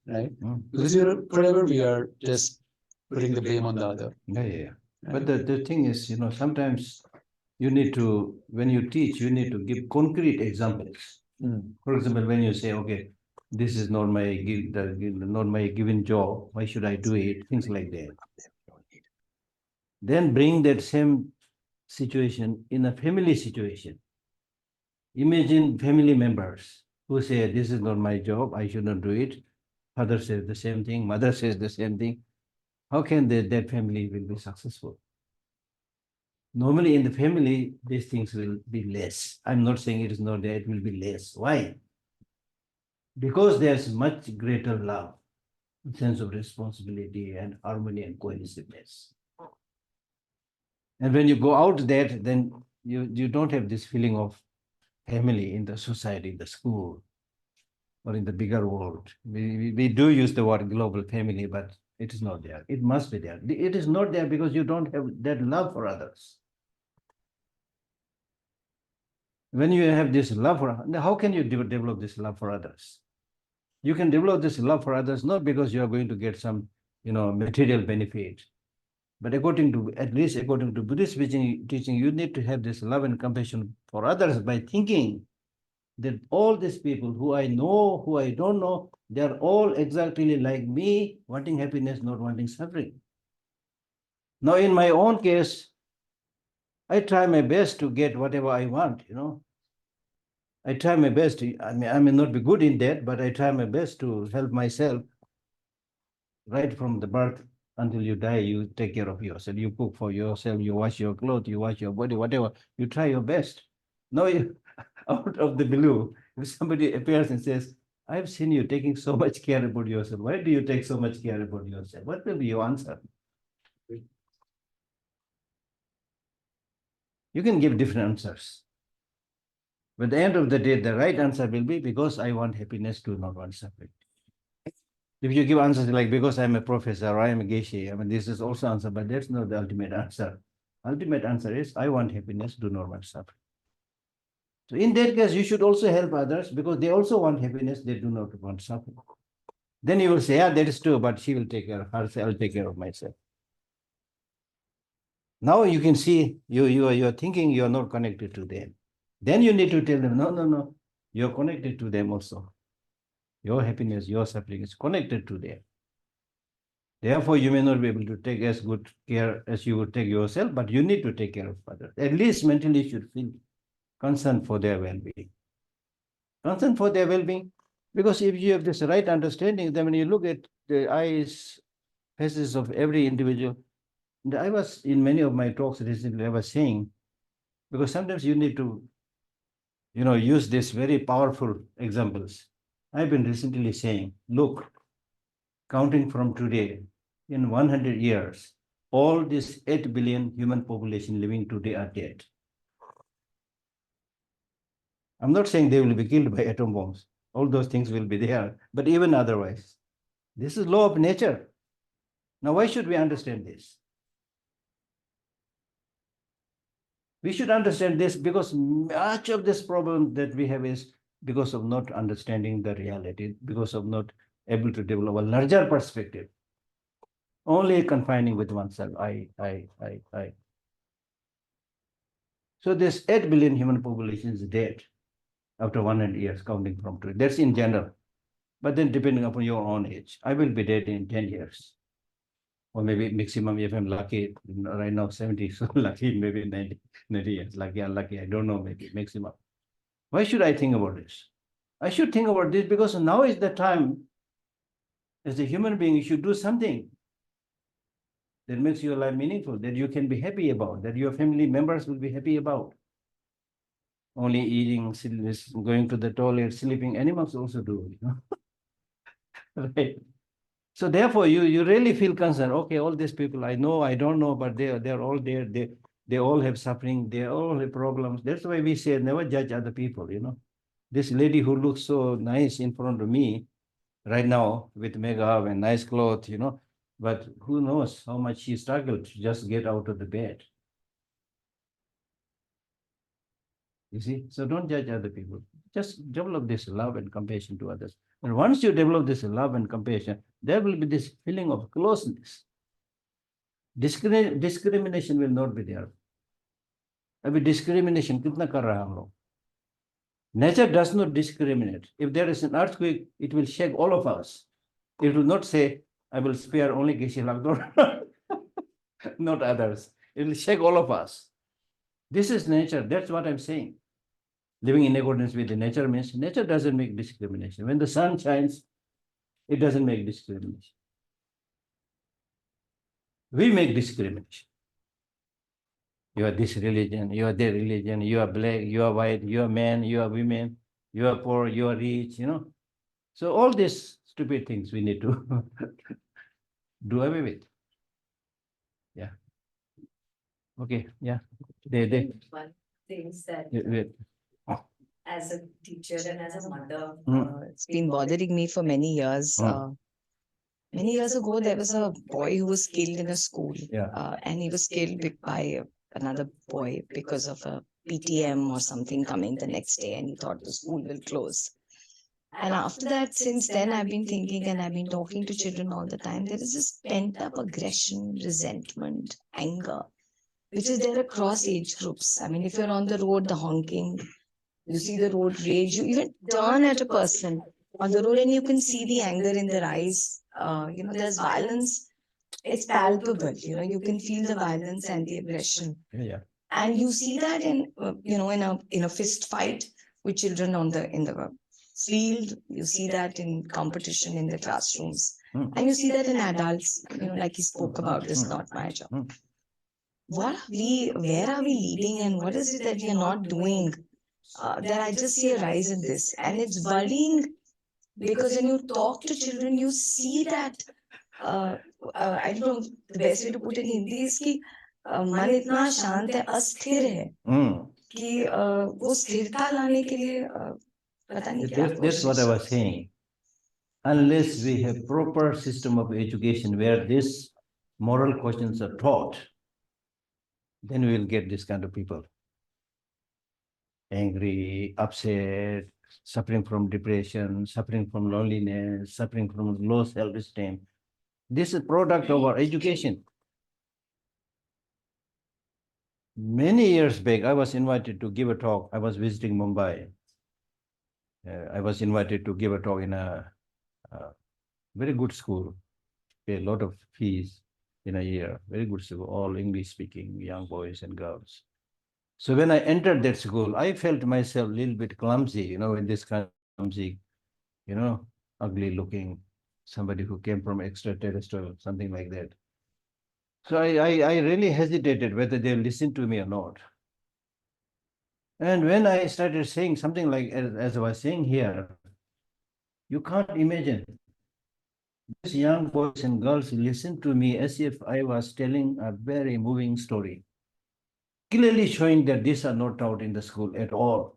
right? Because forever we are just putting the blame on the other. Yeah. But the thing is, sometimes you need to, when you teach, you need to give concrete examples. For example, when you say, okay, this is not my given job, why should I do it? Things like that. Then bring that same situation in a family situation. Imagine family members who say, this is not my job, I should not do it. Father says the same thing, mother says the same thing. How can that family will be successful? Normally in the family, these things will be less. I'm not saying it is not there, it will be less. Why? Because there's much greater love, sense of responsibility and harmony and cohesiveness. And when you go out there, then you don't have this feeling of family in the society, in the school, or in the bigger world. We do use the word global family, but it is not there. It must be there. It is not there because you don't have that love for others. When you have this love for, how can you develop this love for others? You can develop this love for others not because you are going to get some, material benefit, but at least according to Buddhist teaching, you need to have this love and compassion for others by thinking that all these people who I know, who I don't know, they are all exactly like me, wanting happiness, not wanting suffering. Now, in my own case, I try my best to get whatever I want, I try my best. I may not be good in that, but I try my best to help myself right from the birth until you die. You take care of yourself. You cook for yourself. You wash your clothes. You wash your body, whatever. You try your best. Now, out of the blue, if somebody appears and says, I've seen you taking so much care about yourself. Why do you take so much care about yourself? What will be your answer? You can give different answers. But at the end of the day, the right answer will be because I want happiness to not want suffering. If you give answers like because I'm a professor or I'm a Geshe, this is also answer, but that's not the ultimate answer. Ultimate answer is I want happiness, do not want suffering. So in that case, you should also help others because they also want happiness, they do not want suffering. Then you will say, yeah, that is true, but she will take care of herself, I'll take care of myself. Now you can see you're thinking you're not connected to them. Then you need to tell them, no, you're connected to them also. Your happiness, your suffering is connected to them. Therefore, you may not be able to take as good care as you would take yourself, but you need to take care of others. At least mentally you should feel concern for their well-being. Concern for their well-being, because if you have this right understanding, then when you look at the eyes, faces of every individual, and I was in many of my talks recently, I was saying, because sometimes you need to, use these very powerful examples. I've been recently saying, look, counting from today, in 100 years, all this 8 billion human population living today are dead. I'm not saying they will be killed by atom bombs. All those things will be there, but even otherwise, this is law of nature. Now, why should we understand this? We should understand this because much of this problem that we have is because of not understanding the reality, because of not able to develop a larger perspective. Only confining with oneself, I. So this 8 billion human population is dead after 100 years, counting from today. That's in general. But then depending upon your own age, I will be dead in 10 years. Or maybe maximum, if I'm lucky, right now 70, so lucky, maybe 90 years, lucky, unlucky, I don't know, maybe maximum. Why should I think about this? I should think about this because now is the time, as a human being, you should do something that makes your life meaningful, that you can be happy about, that your family members will be happy about. Only eating, going to the toilet, sleeping, animals also do, right? So therefore, you really feel concerned. Okay, all these people I know, I don't know, but they're all there. They all have suffering. They all have problems. That's why we say never judge other people. This lady who looks so nice in front of me right now with makeup and nice clothes, but who knows how much she struggled to just get out of the bed. You see, so don't judge other people. Just develop this love and compassion to others. And once you develop this love and compassion, there will be this feeling of closeness. Discrimination will not be there. Abhi discrimination kitna kar raha hum log? Nature does not discriminate. If there is an earthquake, it will shake all of us. It will not say, I will spare only Geshe Lhakdor, not others. It will shake all of us. This is nature. That's what I'm saying. Living in accordance with the nature means nature doesn't make discrimination. When the sun shines, it doesn't make discrimination. We make discrimination. You are this religion, you are that religion, you are black, you are white, you are man, you are women, you are poor, you are rich, So all these stupid things we need to do away with. Yeah. Okay, yeah. One things that Wait. as a teacher and as a mother, It's been bothering me for many years. Many years ago, there was a boy who was killed in a school, Yeah. and he was killed by another boy because of a PTM or something coming the next day, and he thought the school will close. And after that, since then, I've been thinking and I've been talking to children all the time. There is this pent up aggression, resentment, anger, which is there across age groups. I mean, if you're on the road, the honking, you see the road rage, you even turn at a person on the road and you can see the anger in their eyes. There's violence. It's palpable, you can feel the violence and the aggression. Yeah. And you see that in a fist fight with children in the field. You see that in competition in the classrooms. And you see that in adults, like he spoke about, this not my job. Where are we leading, and what is it that we are not doing? That I just see a rise in this. And it's worrying because when you talk to children, you see that, I don't know, the best way to put it in Hindi is कि मन इतना शांत है, अस्थिर है कि वो स्थिरता लाने के लिए पता नहीं क्या That's what I was saying. Unless we have proper system of education where these moral questions are taught, then we will get this kind of people. Angry, upset, suffering from depression, suffering from loneliness, suffering from low self-esteem. This is a product of our education. Many years back, I was invited to give a talk. I was visiting Mumbai. I was invited to give a talk in a very good school, pay a lot of fees in a year, very good school, all English-speaking young boys and girls. So when I entered that school, I felt myself a little bit clumsy, in this kind of clumsy, ugly looking, somebody who came from extraterrestrial, something like that. So I really hesitated whether they'll listen to me or not. And when I started saying something like, as I was saying here, you can't imagine. These young boys and girls listened to me as if I was telling a very moving story, clearly showing that these are not taught in the school at all.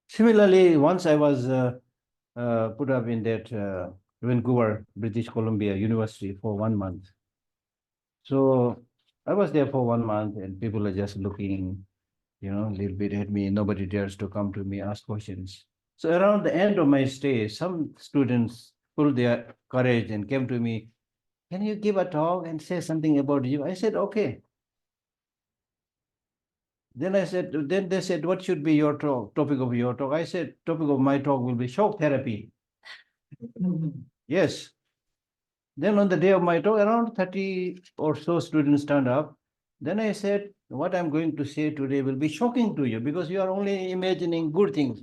Similarly, once I was put up in that Vancouver, British Columbia University for 1 month. So I was there for 1 month and people are just looking, a little bit at me. Nobody dares to come to me, ask questions. So around the end of my stay, some students pulled their courage and came to me, can you give a talk and say something about you? I said, okay. Then they said, what should be your topic of your talk? I said, topic of my talk will be shock therapy. Yes. Then on the day of my talk, around 30 or so students turned up. Then I said, what I'm going to say today will be shocking to you because you are only imagining good things,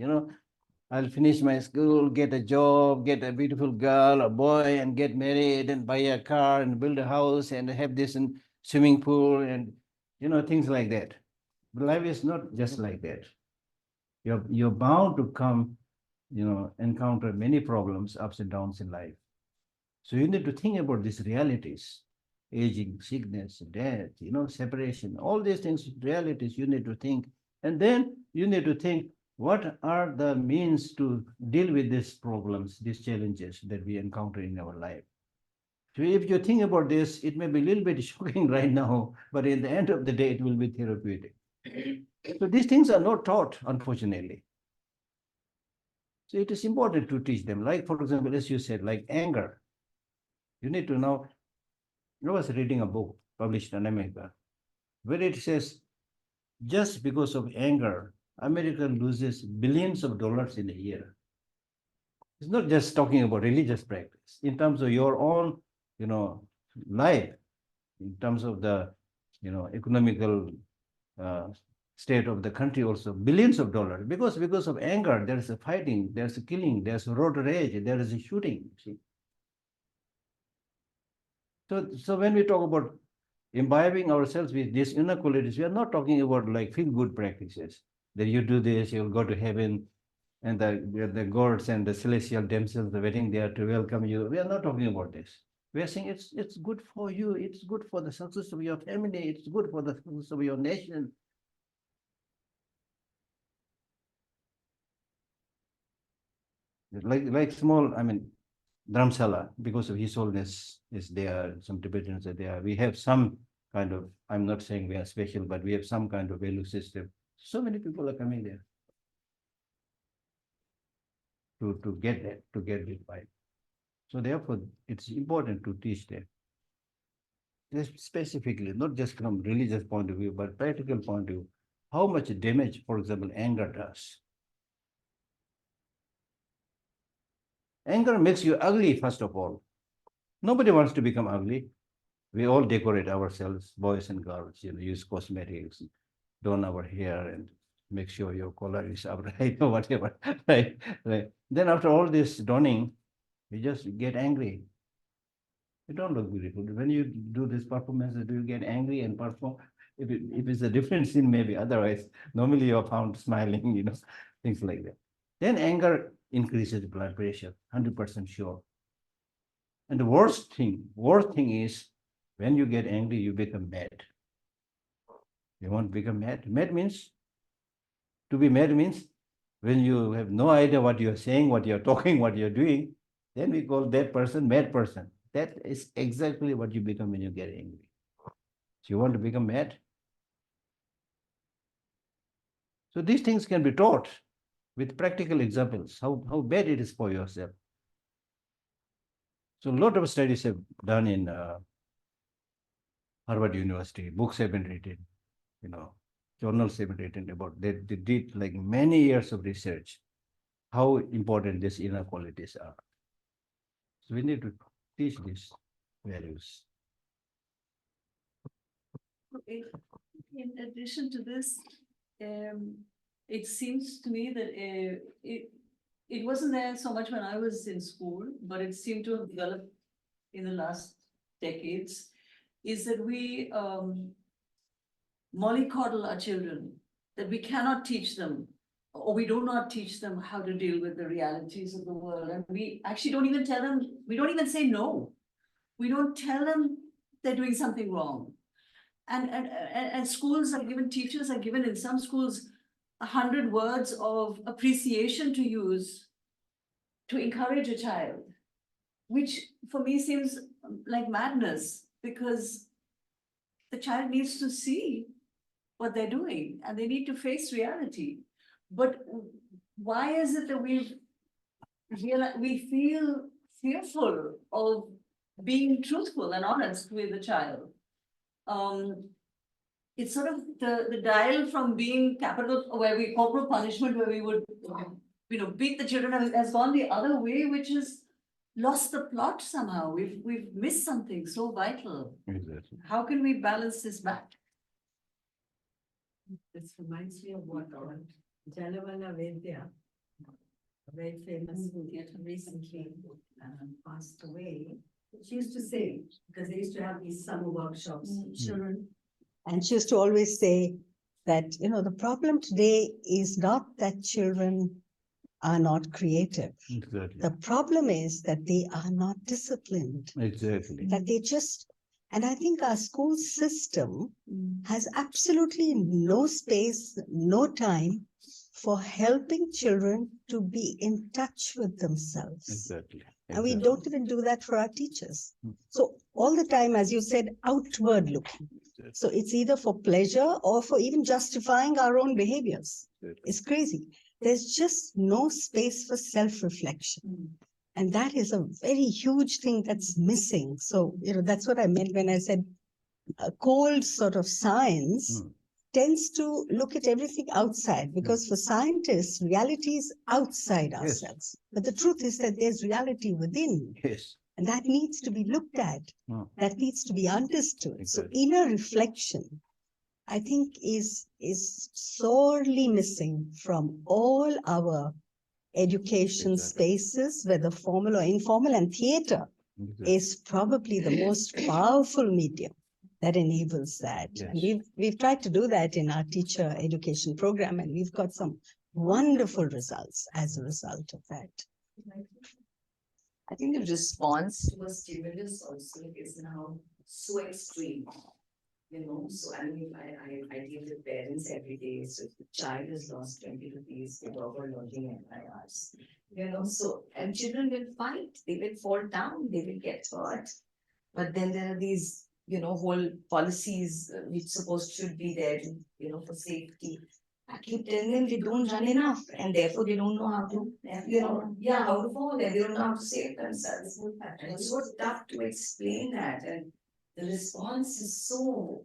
I'll finish my school, get a job, get a beautiful girl or boy and get married and buy a car and build a house and have this swimming pool and, things like that. But life is not just like that. You're bound to come, encounter many problems, ups and downs in life. So you need to think about these realities, aging, sickness, death, separation, all these things, realities you need to think. And then you need to think, what are the means to deal with these problems, these challenges that we encounter in our life? So if you think about this, it may be a little bit shocking right now, but in the end of the day, it will be therapeutic. So these things are not taught, unfortunately. So it is important to teach them. Like, for example, as you said, like anger. You need to know. I was reading a book published in America where it says, just because of anger, America loses billions of dollars in a year. It's not just talking about religious practice. In terms of your own, life, in terms of the, economical state of the country also, billions of dollars. Because of anger, there is a fighting, there's a killing, there's a road rage, there is a shooting. See? So when we talk about imbibing ourselves with these inner qualities, we are not talking about like feel-good practices, that you do this, you'll go to heaven, and the gods and the celestial damsels are waiting there to welcome you. We are not talking about this. We are saying it's good for you, it's good for the success of your family, it's good for the success of your nation. Like small, Dharamsala, because of His Holiness is there, some Tibetans are there. We have some kind of, I'm not saying we are special, but we have some kind of value system. So many people are coming there to get that, to get it right. So therefore, it's important to teach them. Just specifically, not just from religious point of view, but practical point of view, how much damage, for example, anger does. Anger makes you ugly, first of all. Nobody wants to become ugly. We all decorate ourselves, boys and girls, use cosmetics, don our hair and make sure your collar is upright or whatever, right? Then after all this donning, you just get angry. You don't look beautiful. When you do this performance, do you get angry and perform? If it's a different scene, maybe. Otherwise, normally you're found smiling, things like that. Then anger increases blood pressure, 100% sure. And the worst thing is when you get angry, you become mad. You want to become mad? To be mad means when you have no idea what you're saying, what you're talking, what you're doing, then we call that person mad person. That is exactly what you become when you get angry. So you want to become mad? So these things can be taught with practical examples, how bad it is for yourself. So a lot of studies have done in Harvard University, books have been written, journals have been written about, they did like many years of research, how important these inner qualities are. So we need to teach these values. In addition to this, it seems to me that it wasn't there so much when I was in school, but it seemed to have developed in the last decades, is that we mollycoddle our children, that we cannot teach them, or we do not teach them how to deal with the realities of the world. And we actually don't even tell them, we don't even say no. We don't tell them they're doing something wrong. And schools are given, teachers are given in some schools 100 words of appreciation to use to encourage a child, which for me seems like madness, because the child needs to see what they're doing and they need to face reality. But why is it that we feel fearful of being truthful and honest with the child? It's sort of the dial from being corporal punishment, where we would beat the children, has gone the other way, which has lost the plot somehow. We've missed something so vital. Exactly. How can we balance this back? This reminds me of what Jalavala Vedya, a very famous theatre, recently passed away. She used to say, because they used to have these summer workshops for children, and she used to always say that, the problem today is not that children are not creative. Exactly. The problem is that they are not disciplined. Exactly. That they just, and I think our school system has absolutely no space, no time for helping children to be in touch with themselves. Exactly. And we don't even do that for our teachers. So all the time, as you said, outward looking. So it's either for pleasure or for even justifying our own behaviors. It's crazy. There's just no space for self-reflection. And that is a very huge thing that's missing. So, that's what I meant when I said a cold sort of science tends to look at everything outside, because for scientists, reality is outside ourselves. But the truth is that there's reality within. Yes. And that needs to be looked at. That needs to be understood. Exactly. So inner reflection, I think, is sorely missing from all our education spaces, whether formal or informal, and theater is probably the most powerful medium that enables that. Yes. And we've tried to do that in our teacher education program, and we've got some wonderful results as a result of that. I think the response to a stimulus also is now so extreme. So I mean, I deal with parents every day. So if the child has lost 20 rupees, they go for lodging and IRs. So, and children will fight, they will fall down, they will get hurt. But then there are these whole policies which should be there, for safety. I keep telling them they don't run enough and therefore they don't know how to, how to fall and they don't know how to save themselves. And it's so tough to explain that, and the response is so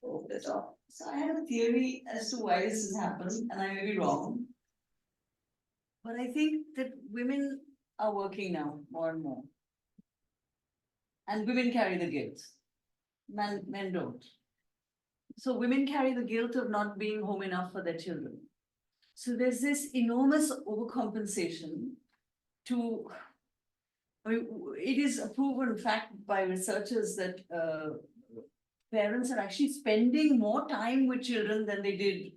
over the top. So I have a theory as to why this has happened, and I may be wrong. But I think that women are working now more and more. And women carry the guilt. Men don't. So women carry the guilt of not being home enough for their children. So there's this enormous overcompensation to, I mean, it is a proven fact by researchers that parents are actually spending more time with children than they did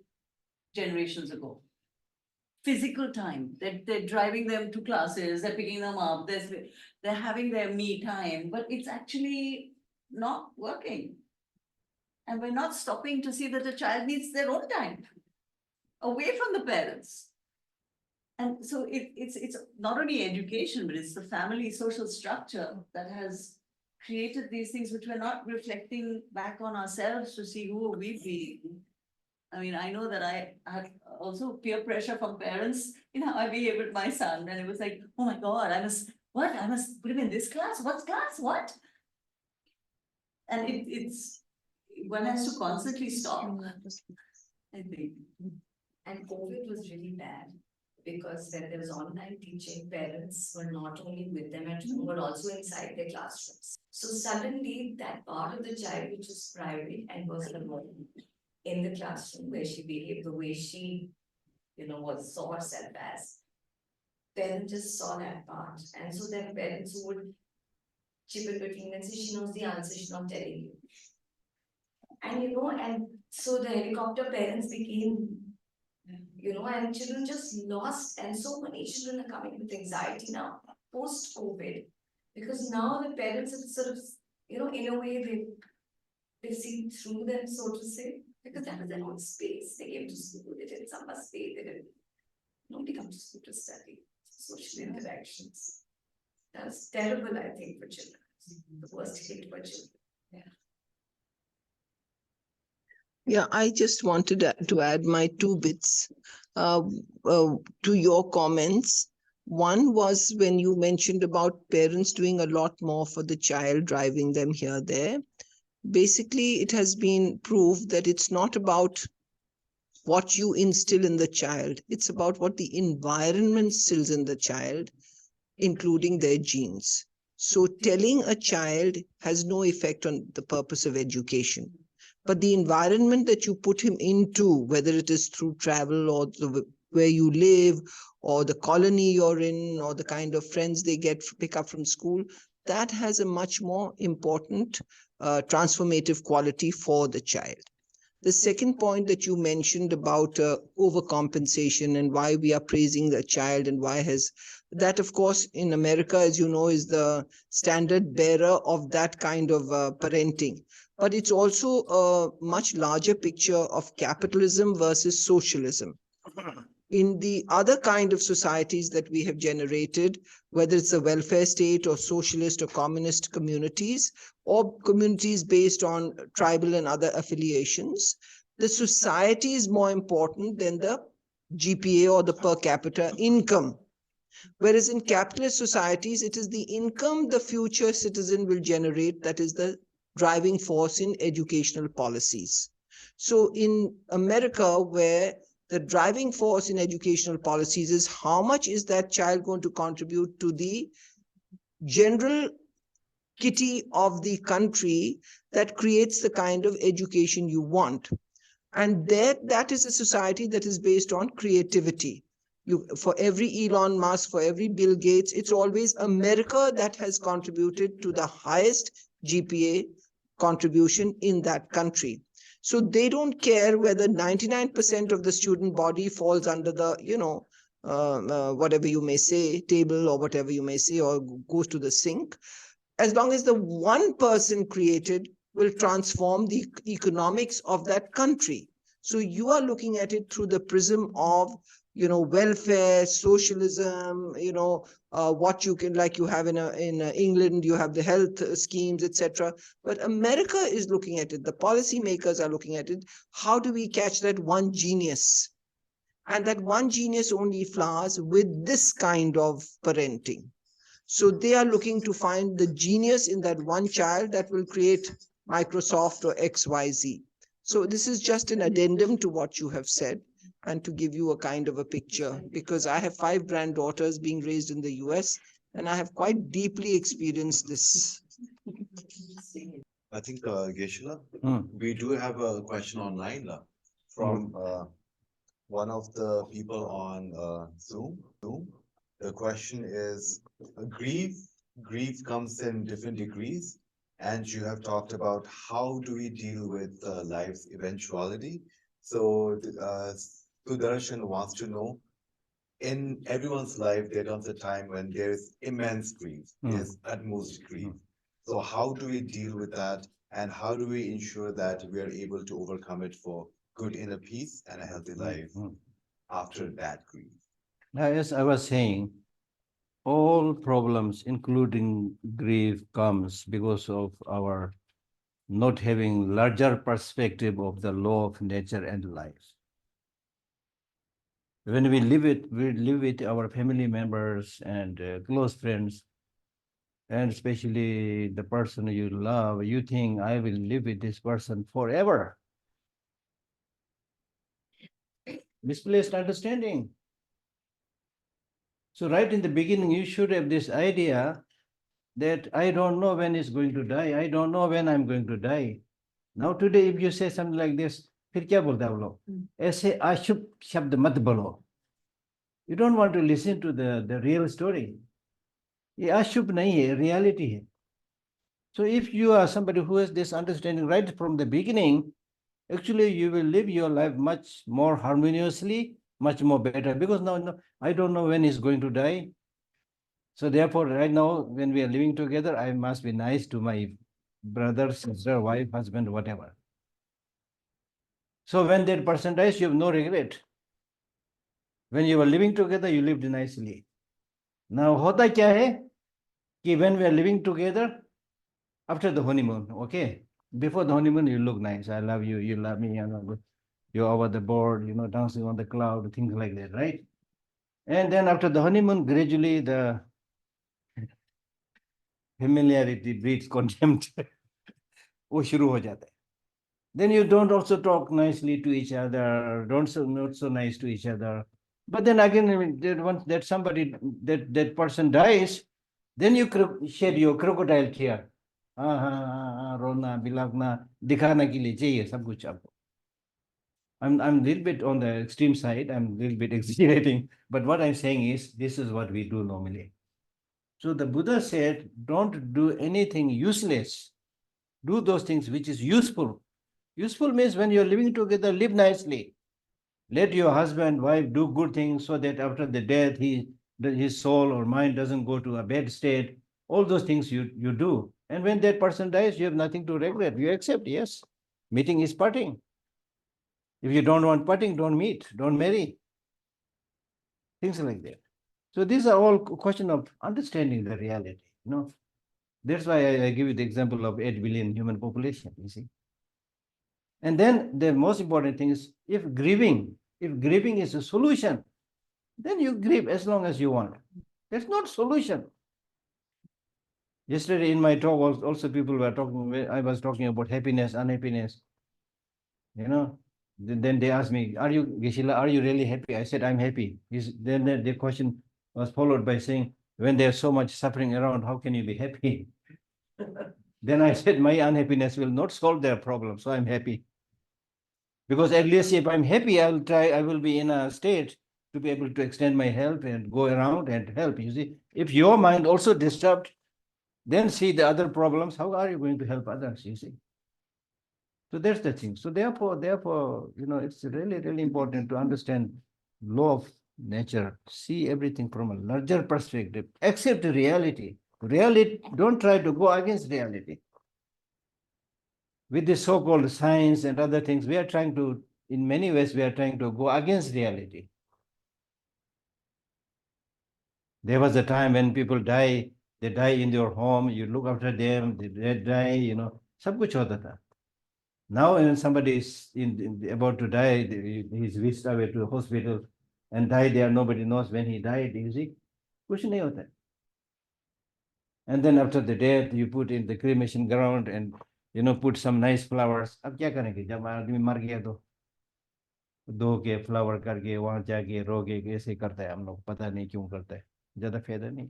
generations ago. Physical time, they're driving them to classes, they're picking them up, they're having their me time, but it's actually not working. And we're not stopping to see that a child needs their own time away from the parents. And so it's not only education, but it's the family social structure that has created these things which we're not reflecting back on ourselves to see who we be. I mean, I know that I had also peer pressure from parents in how I behave with my son. And it was like, oh my God, I must put him in this class? What class? What? And it's one has to constantly stop, I think. And COVID was really bad because when there was online teaching, parents were not only with them at home, but also inside their classrooms. So suddenly that part of the child which was private and was alone in the classroom where she behaved the way she, saw herself as, parents just saw that part. And so then parents would chip in between and say, she knows the answer, she's not telling you. And and so the helicopter parents became, and children just lost, and so many children are coming with anxiety now, post-COVID, because now the parents have sort of, in a way they've seen through them, so to say, because that was their own space. They came to school, they did summer stay, nobody comes to school to study, social interactions. That's terrible, I think, for children. The worst hit for children. Yeah, I just wanted to add my 2 bits to your comments. One was when you mentioned about parents doing a lot more for the child, driving them here, there. Basically, it has been proved that it's not about what you instill in the child. It's about what the environment instills in the child, including their genes. So telling a child has no effect on the purpose of education. But the environment that you put him into, whether it is through travel or where you live, or the colony you're in, or the kind of friends they pick up from school, that has a much more important transformative quality for the child. The second point that you mentioned about overcompensation and why we are praising the child and why that, of course, in America, as you know, is the standard bearer of that kind of parenting. But it's also a much larger picture of capitalism versus socialism. In the other kind of societies that we have generated, whether it's a welfare state or socialist or communist communities, or communities based on tribal and other affiliations, the society is more important than the GPA or the per capita income. Whereas in capitalist societies, it is the income the future citizen will generate that is the driving force in educational policies. So in America, where the driving force in educational policies is how much is that child going to contribute to the general kitty of the country that creates the kind of education you want. And that is a society that is based on creativity. For every Elon Musk, for every Bill Gates, it's always America that has contributed to the highest GPA contribution in that country. So they don't care whether 99% of the student body falls under the, whatever you may say, table or whatever you may say, or goes to the sink. As long as the one person created will transform the economics of that country. So you are looking at it through the prism of, welfare, socialism, what you can, like you have in England, you have the health schemes, etc. But America is looking at it. The policymakers are looking at it. How do we catch that one genius? And that one genius only flowers with this kind of parenting. So they are looking to find the genius in that one child that will create Microsoft or XYZ. So this is just an addendum to what you have said and to give you a kind of a picture, because I have 5 granddaughters being raised in the US and I have quite deeply experienced this. I think, Geshe, we do have a question online from one of the people on Zoom. The question is, grief comes in different degrees, and you have talked about how do we deal with life's eventuality. So Sudarshan wants to know, in everyone's life, there comes a time when there is immense grief, there's utmost grief. So how do we deal with that, and how do we ensure that we are able to overcome it for good inner peace and a healthy life after that grief? Now, as I was saying, all problems, including grief, comes because of our not having larger perspective of the law of nature and life. When we live with our family members and close friends, and especially the person you love, you think, I will live with this person forever. Misplaced understanding. So right in the beginning, you should have this idea that I don't know when he's going to die. I don't know when I'm going to die. Now today, if you say something like this, फिर क्या बोलते हैं आप लोग? ऐसे अशुभ शब्द मत बोलो. You don't want to listen to the real story. ये अशुभ नहीं है, reality है. So if you are somebody who has this understanding right from the beginning, actually you will live your life much more harmoniously, much more better, because now I don't know when he's going to die. So therefore, right now, when we are living together, I must be nice to my brother, sister, wife, husband, whatever. So when that person dies, you have no regret. When you were living together, you lived nicely. Now, hota kya hai? Ki when we are living together, after the honeymoon, okay? Before the honeymoon, you look nice. I love you, you love me, you're over the board, dancing on the cloud, things like that, right? And then after the honeymoon, gradually the familiarity breeds contempt. वो शुरू हो जाता है. Then you don't also talk nicely to each other, not so nice to each other. But then again, once that somebody, that person dies, then you shed your crocodile tear. रोना बिलखना दिखाने के लिए चाहिए सब कुछ आपको. I'm a little bit on the extreme side. I'm a little bit exaggerating, but what I'm saying is this is what we do normally. So the Buddha said, don't do anything useless. Do those things which is useful. Useful means when you're living together, live nicely. Let your husband, wife do good things so that after the death, his soul or mind doesn't go to a bad state. All those things you do. And when that person dies, you have nothing to regret. You accept, yes. Meeting is parting. If you don't want parting, don't meet, don't marry. Things like that. So these are all a question of understanding the reality. That's why I give you the example of 8 billion human population, you see. And then the most important thing is, if grieving is a solution, then you grieve as long as you want. That's not solution. Yesterday in my talk, also people were talking, I was talking about happiness, unhappiness. Then they asked me, Geshe La, are you really happy? I said, I'm happy. Then the question was followed by saying, when there's so much suffering around, how can you be happy? Then I said, my unhappiness will not solve their problem, so I'm happy. Because at least if I'm happy, I will be in a state to be able to extend my help and go around and help. You see, if your mind also disturbed, then see the other problems, how are you going to help others, you see? So that's the thing. So therefore, it's really, really important to understand law of nature, see everything from a larger perspective, accept the reality. Reality, don't try to go against reality. With this so-called science and other things, we are trying to, in many ways, we are trying to go against reality. There was a time when people die, they die in your home, you look after them, they die, sab kuch hota tha. Now when somebody is about to die, he's whisked away to a hospital and died there, nobody knows when he died, you see, kuch nahi hota. And then after the death, you put in the cremation ground and, put some nice flowers. Ab kya karenge? Jab aadmi mar gaya to दो के flower करके वहां जाके रोके ऐसे करता है हम लोग पता नहीं क्यों करता है ज्यादा फायदा नहीं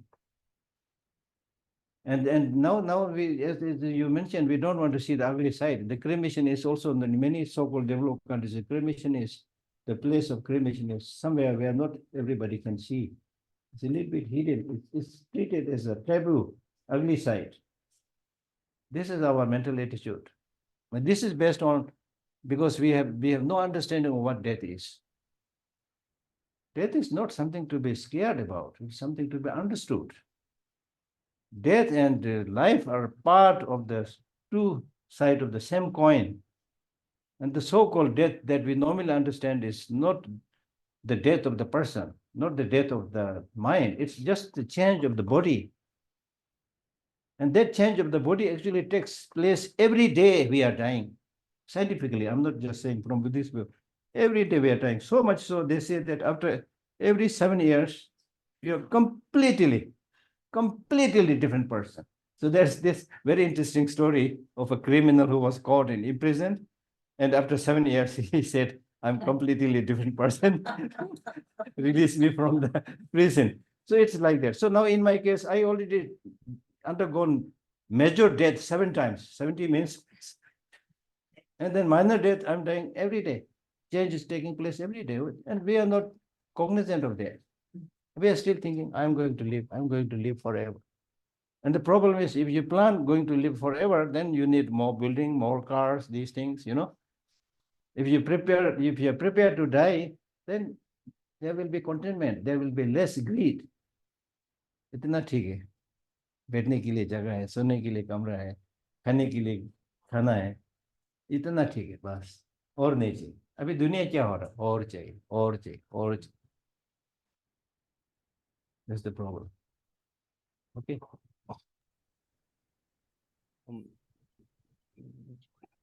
and now we as you mentioned we don't want to see the ugly side. The cremation is also in many so-called developed countries. The cremation is the place of cremation is somewhere where not everybody can see. It's a little bit hidden. It's treated as a taboo, ugly side. This is our mental attitude. But this is based on because we have no understanding of what death is. Death is not something to be scared about. It's something to be understood. Death and life are part of the two sides of the same coin. And the so-called death that we normally understand is not the death of the person, not the death of the mind. It's just the change of the body. And that change of the body actually takes place every day we are dying. Scientifically, I'm not just saying from Buddhist view. Every day we are dying. So much so they say that after every 7 years, you're completely different person. So there's this very interesting story of a criminal who was caught and imprisoned. And after 7 years, he said, I'm completely different person. Release me from the prison. So it's like that. So now in my case, I already undergone major death 7 times. 70 means. And then minor death, I'm dying every day. Change is taking place every day. And we are not cognizant of that. We are still thinking, I'm going to live forever. And the problem is, if you plan going to live forever, then you need more building, more cars, these things, If you are prepared to die, then there will be contentment, there will be less greed. इतना ठीक है बैठने के लिए जगह है सोने के लिए कमरा है खाने के लिए खाना है इतना ठीक है बस और नहीं चाहिए अभी दुनिया क्या हो रहा और चाहिए और चाहिए और चाहिए That's the problem. Okay.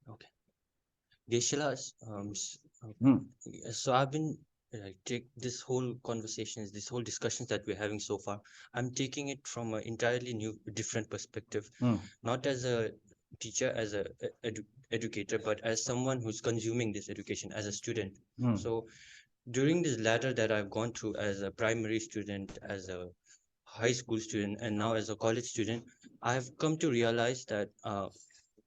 Okay. Geshe, so I've been take this whole conversations, this whole discussions that we're having so far. I'm taking it from an entirely new, different perspective, not as a teacher, as a educator, but as someone who's consuming this education as a student. So during this ladder that I've gone through as a primary student, as a high school student, and now as a college student, I've come to realize that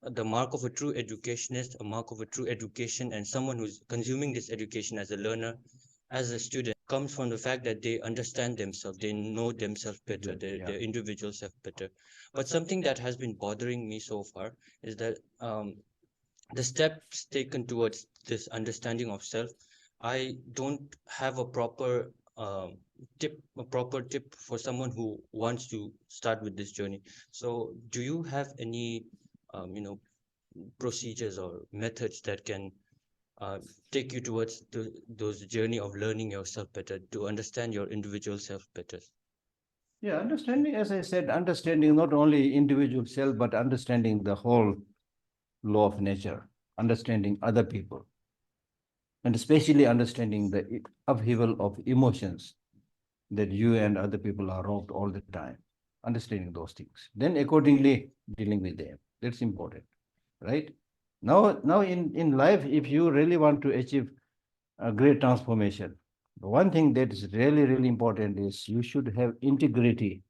the mark of a true educationist, a mark of a true education, and someone who's consuming this education as a learner, as a student, comes from the fact that they understand themselves, they know themselves better, their individual self better. But something that has been bothering me so far is that the steps taken towards this understanding of self, I don't have a proper tip for someone who wants to start with this journey. So do you have any procedures or methods that can take you towards those journey of learning yourself better, to understand your individual self better? Yeah, understanding, as I said, understanding not only individual self, but understanding the whole law of nature, understanding other people, and especially understanding the upheaval of emotions that you and other people are robbed all the time, understanding those things, then accordingly dealing with them. That's important, right? Now in life, if you really want to achieve a great transformation, one thing that is really, really important is you should have integrity.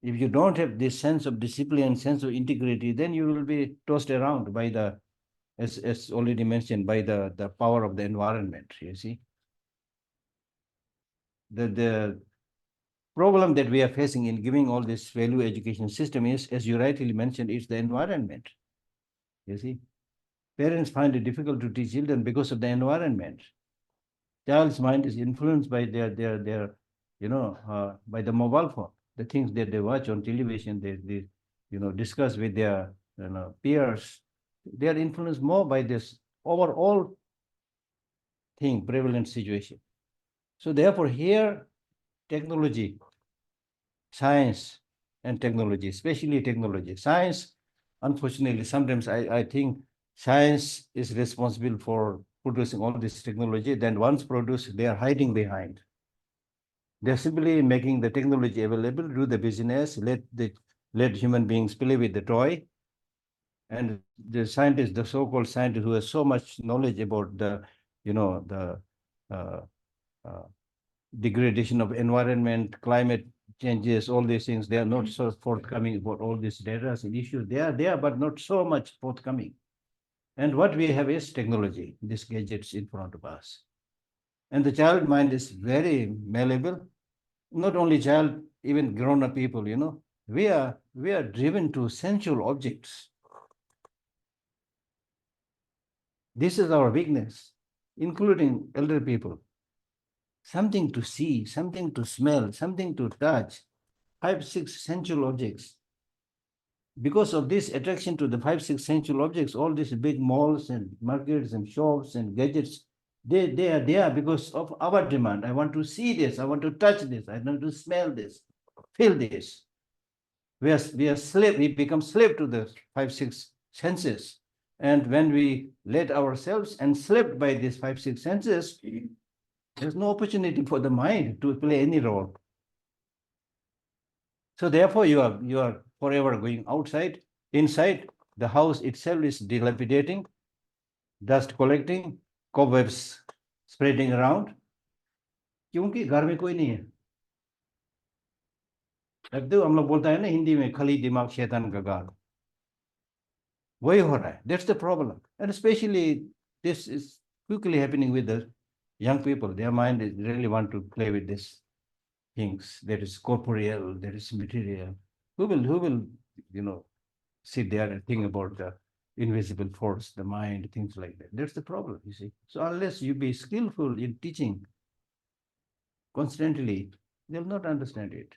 If you don't have this sense of discipline, sense of integrity, then you will be tossed around by the, as already mentioned, by the power of the environment, you see. The problem that we are facing in giving all this value education system is, as you rightly mentioned, it's the environment. You see, parents find it difficult to teach children because of the environment. Child's mind is influenced by their by the mobile phone, the things that they watch on television, they discuss with their peers. They are influenced more by this overall thing, prevalent situation. So therefore here, technology, science and technology, especially technology. Science, unfortunately, sometimes I think science is responsible for producing all this technology. Then once produced, they are hiding behind. They're simply making the technology available, do the business, let human beings play with the toy. And the scientist, the so-called scientist who has so much knowledge about the, degradation of environment, climate changes, all these things, they are not so forthcoming about all these data and issues. They are there, but not so much forthcoming. And what we have is technology, these gadgets in front of us. And the child mind is very malleable. Not only child, even grown-up people, we are driven to sensual objects. This is our weakness, including elder people. Something to see, something to smell, something to touch, 5, 6 sensual objects. Because of this attraction to the 5, 6 sensual objects, all these big malls and markets and shops and gadgets, they are there because of our demand. I want to see this, I want to touch this, I want to smell this, feel this. We are slave, we become slave to the 5, 6 senses. And when we let ourselves enslaved by these 5, 6 senses, there's no opportunity for the mind to play any role. So therefore, you are forever going outside. Inside, the house itself is dilapidating, dust collecting, cobwebs spreading around. क्योंकि घर में कोई नहीं है. लगते हो हम लोग बोलता है ना हिंदी में खली दिमाग शैतान का घर. वही हो रहा है. That's the problem. And especially this is quickly happening with the young people. Their mind is really want to play with these things. That is corporeal, that is material. Who will sit there and think about the invisible force, the mind, things like that. That's the problem, you see. So unless you be skillful in teaching constantly, they'll not understand it.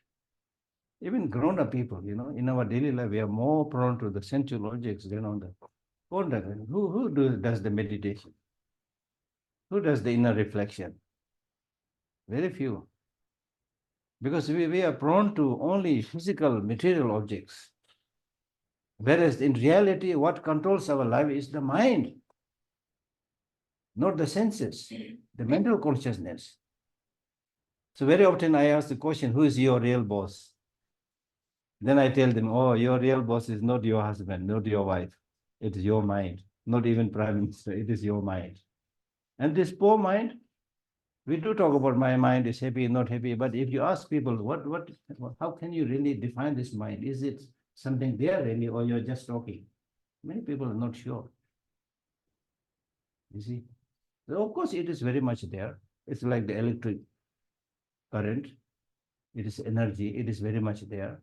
Even grown-up people, in our daily life, we are more prone to the sensual objects than on the contact. Who does the meditation? Who does the inner reflection? Very few. Because we are prone to only physical, material objects. Whereas in reality, what controls our life is the mind, not the senses, the mental consciousness. So very often I ask the question, who is your real boss? Then I tell them, oh, your real boss is not your husband, not your wife. It is your mind, not even prime minister, it is your mind. And this poor mind, we do talk about my mind is happy, not happy, but if you ask people, how can you really define this mind? Is it something there really, or you're just talking? Many people are not sure. You see? So of course, it is very much there. It's like the electric current. It is energy. It is very much there.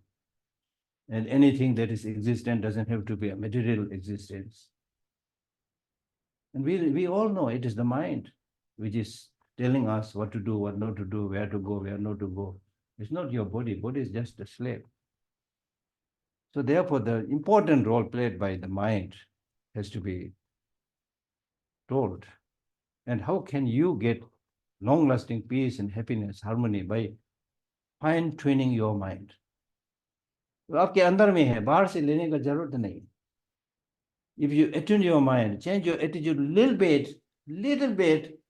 And anything that is existent doesn't have to be a material existence. And we all know it is the mind which is telling us what to do, what not to do, where to go, where not to go. It's not your body. Body is just a slave. So therefore, the important role played by the mind has to be told. And how can you get long-lasting peace and happiness, harmony by fine-tuning your mind? तो आपके अंदर में है, बाहर से लेने का जरूरत नहीं. If you attune your mind, change your attitude a little bit,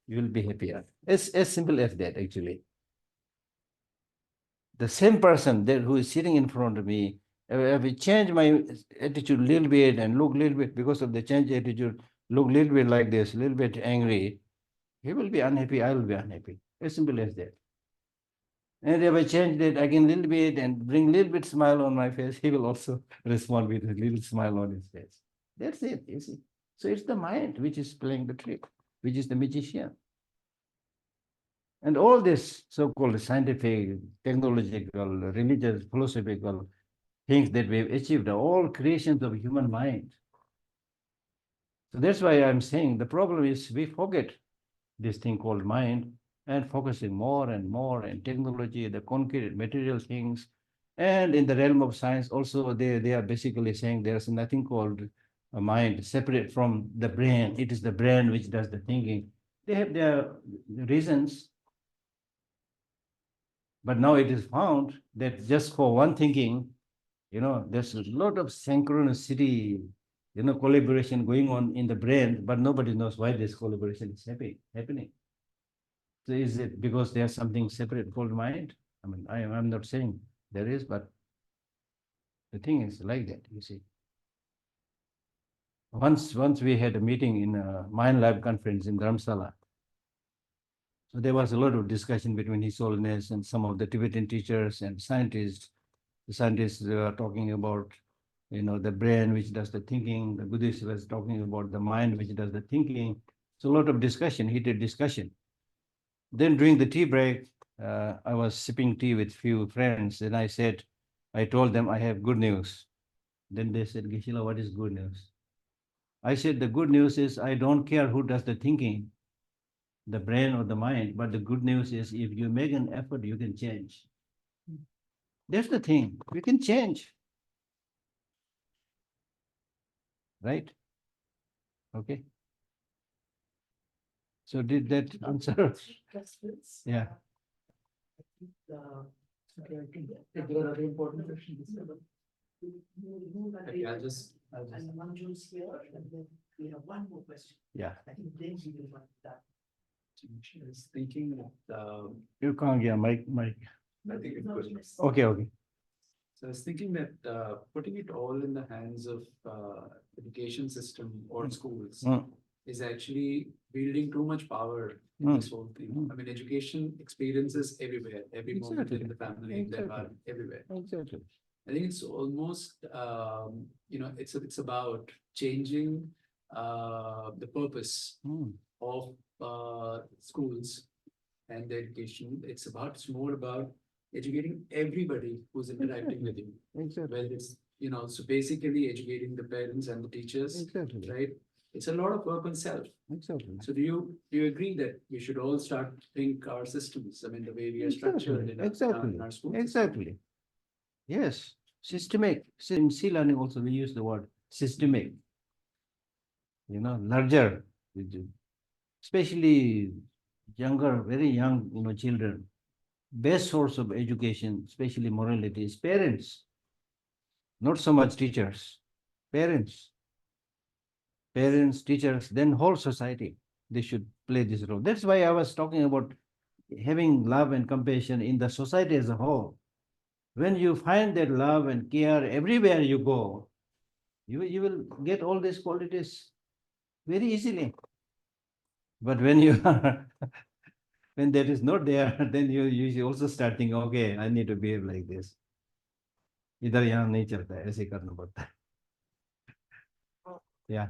you will be happier. It's as simple as that, actually. The same person who is sitting in front of me, if I change my attitude a little bit and look a little bit, because of the change attitude, look a little bit like this, a little bit angry, he will be unhappy, I will be unhappy. As simple as that. And if I change that again a little bit and bring a little bit smile on my face, he will also respond with a little smile on his face. That's it, you see. So it's the mind which is playing the trick, which is the magician. And all this so-called scientific, technological, religious, philosophical things that we've achieved are all creations of human mind. So that's why I'm saying the problem is we forget this thing called mind and focusing more and more on technology, the concrete material things. And in the realm of science also, they are basically saying there's nothing called a mind separate from the brain. It is the brain which does the thinking. They have their reasons. But now it is found that just for one thinking, there's a lot of synchronicity, collaboration going on in the brain, but nobody knows why this collaboration is happening. So is it because there's something separate called mind? I mean, I'm not saying there is, but the thing is like that, you see. Once we had a meeting in a Mind Lab conference in Dharamsala. So there was a lot of discussion between His Holiness and some of the Tibetan teachers and scientists. The scientists were talking about, the brain which does the thinking. The Buddhist was talking about the mind which does the thinking. So a lot of discussion, heated discussion. Then during the tea break, I was sipping tea with few friends, and I told them I have good news. Then they said, Geshe, what is good news? I said, the good news is I don't care who does the thinking, the brain or the mind, but the good news is if you make an effort, you can change. That's the thing, we can change. Right? Okay. So did that answer? Yeah. If there are other important questions. Okay, I'll just. And one June's here, and then we have one more question. Yeah. I think then we will want that. I was thinking that, You can't get Mike. I think it's good. Okay. So I was thinking that putting it all in the hands of education system or schools is actually wielding too much power in this whole thing. I mean, education experiences everywhere, every moment in the family, in their life, everywhere. Exactly. I think it's almost, it's about changing the purpose of schools and the education. It's more about educating everybody who's interacting with you. Exactly. Whether it's, so basically educating the parents and the teachers, Exactly. right? It's a lot of work on self. Exactly. So do you agree that we should all start to think our systems, I mean, the way we are structured in our schools? Exactly. Yes, systemic. In C learning also we use the word systemic. Larger, especially younger, very young, children. Best source of education, especially morality, is parents. Not so much teachers. Parents, teachers, then whole society. They should play this role. That's why I was talking about having love and compassion in the society as a whole. When you find that love and care everywhere you go, you will get all these qualities very easily. But when you when that is not there, then you also start thinking, okay, I need to behave like this. इधर यहाँ नहीं चलता है, ऐसे करना पड़ता है. Yeah.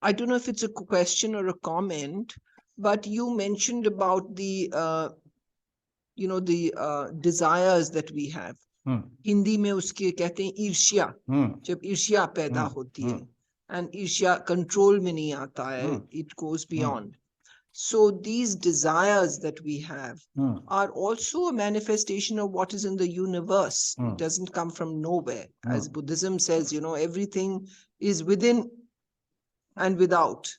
I don't know if it's a question or a comment, but you mentioned about the desires that we have. Hindi में उसके कहते हैं ईर्ष्या. जब ईर्ष्या पैदा होती है, and ईर्ष्या control में नहीं आता है, it goes beyond. So these desires that we have are also a manifestation of what is in the universe. It doesn't come from nowhere. As Buddhism says, everything is within and without.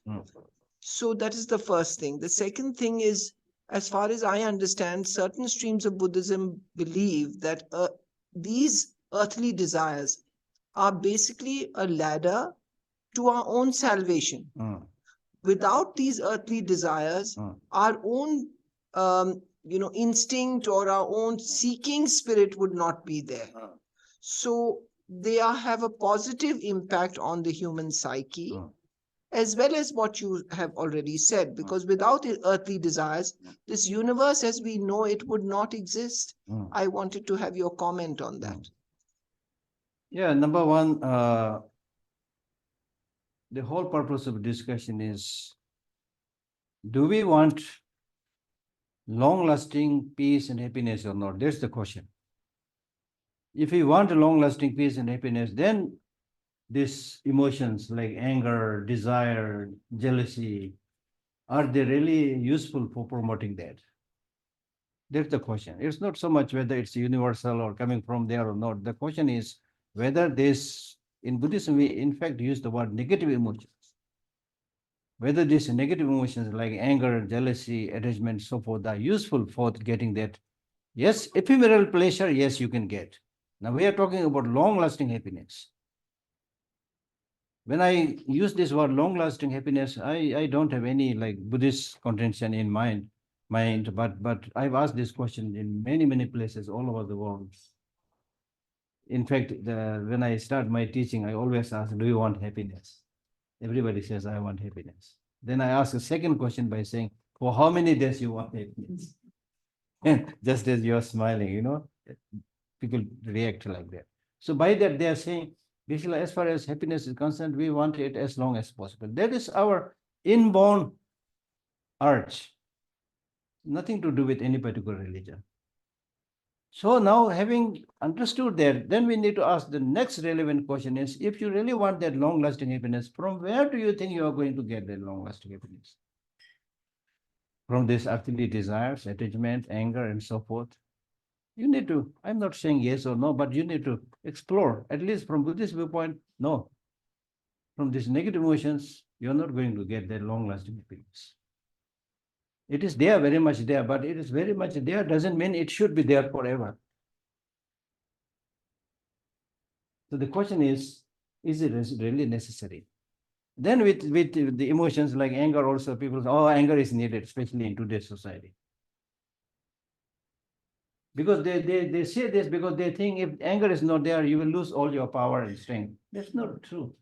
So that is the first thing. The second thing is, as far as I understand, certain streams of Buddhism believe that these earthly desires are basically a ladder to our own salvation. Without these earthly desires, our own, instinct or our own seeking spirit would not be there. So they have a positive impact on the human psyche, as well as what you have already said, because without the earthly desires, this universe as we know it would not exist. I wanted to have your comment on that. Yeah, number one, the whole purpose of discussion is, do we want long-lasting peace and happiness or not? That's the question. If we want a long-lasting peace and happiness, then these emotions like anger, desire, jealousy, are they really useful for promoting that? That's the question. It's not so much whether it's universal or coming from there or not. The question is whether this, in Buddhism, we in fact use the word negative emotions. whether these negative emotions like anger, jealousy, attachment, so forth are useful for getting that. Yes, ephemeral pleasure, yes, you can get. Now we are talking about long-lasting happiness. When I use this word long-lasting happiness, I don't have any like Buddhist contention in mind, but I've asked this question in many places all over the world. In fact, when I start my teaching, I always ask, do you want happiness? Everybody says, I want happiness. Then I ask a second question by saying, for how many days you want happiness? And just as you're smiling, you know, people react like that. So by that, they are saying, basically, as far as happiness is concerned, we want it as long as possible. That is our inborn urge. Nothing to do with any particular religion. So now, having understood that, then we need to ask the next relevant question is, if you really want that long-lasting happiness, from where do you think you are going to get that long-lasting happiness? From these earthly desires, attachment, anger, and so forth? You need to, I'm not saying yes or no, but you need to explore, at least from Buddhist viewpoint, no. From these negative emotions, you're not going to get that long-lasting happiness. It is there, very much there, but it is very much there doesn't mean it should be there forever. So the question is it really necessary? Then with the emotions like anger also, people say, oh, anger is needed, especially in today's society. Because they say this because they think if anger is not there, you will lose all your power and strength. That's not true.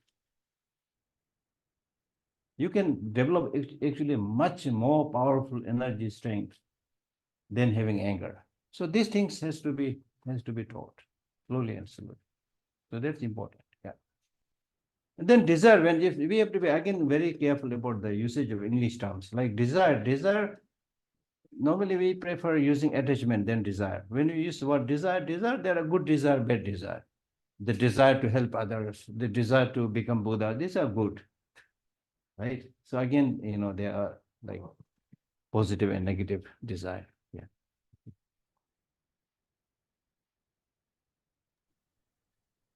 You can develop actually much more powerful energy strength than having anger. So these things has to be taught slowly and slowly. So that's important. Yeah. And then desire, when if we have to be again very careful about the usage of English terms like desire. Desire, normally we prefer using attachment than desire. When we use the word desire, there are good desire, bad desire. The desire to help others, the desire to become Buddha, these are good. Right? So again, you know, there are like positive and negative desire. Yeah.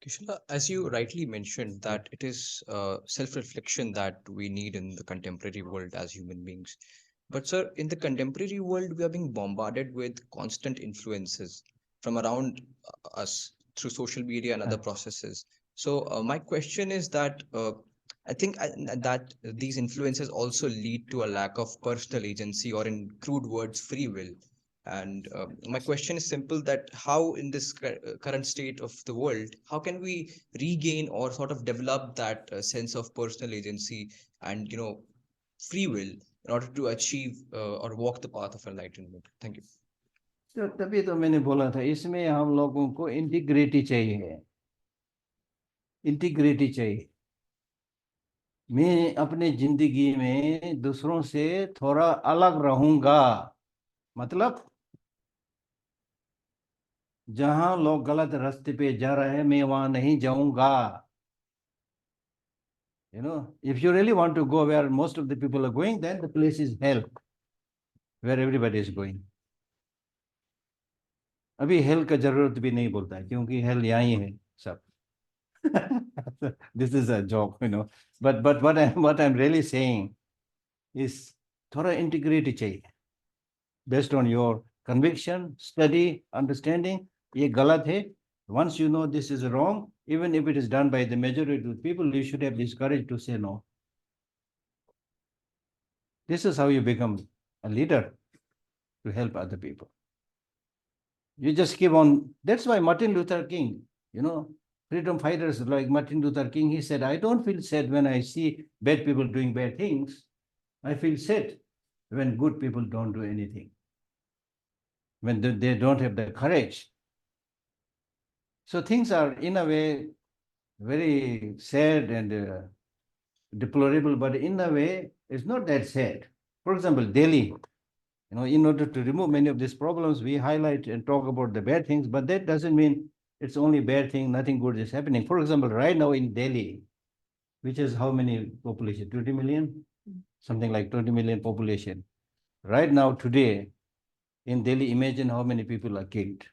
Kishla, as you rightly mentioned, that it is self-reflection that we need in the contemporary world as human beings. But sir, in the contemporary world, we are being bombarded with constant influences from around us through social media and other processes. So my question is that I think that these influences also lead to a lack of personal agency, or in crude words, free will. And my question is simple, that how in this current state of the world, how can we regain or sort of develop that sense of personal agency and, you know, free will in order to achieve or walk the path of enlightenment? Thank you. तो तभी तो मैंने बोला था इसमें हम लोगों को इंटीग्रिटी चाहिए, इंटीग्रिटी चाहिए. मैं अपने जिंदगी में दूसरों से थोड़ा अलग रहूंगा, मतलब जहां लोग गलत रास्ते पे जा रहे हैं मैं वहां नहीं जाऊंगा. You know, if you really want to go where most of the people are going, then the place is hell, where everybody is going. अभी हेल का जरूरत भी नहीं बोलता है क्योंकि हेल यहाँ ही है सब. This is a joke, you know. But what I'm really saying is थोड़ा integrity चाहिए based on your conviction, study, understanding. ये गलत है. Once you know this is wrong, even if it is done by the majority of people, you should have this courage to say no. This is how you become a leader to help other people. You just keep on. That's why Martin Luther King, you know, freedom fighters like Martin Luther King, he said, I don't feel sad when I see bad people doing bad things. I feel sad when good people don't do anything, when they don't have the courage. So things are, in a way, very sad and deplorable, but in a way, it's not that sad. For example, Delhi, you know, in order to remove many of these problems, we highlight and talk about the bad things, but that doesn't mean it's only bad thing, nothing good is happening. For example, right now in Delhi, which is how many population? 20 million? Something like 20 million population. Right now, today, in Delhi, imagine how many people are killed.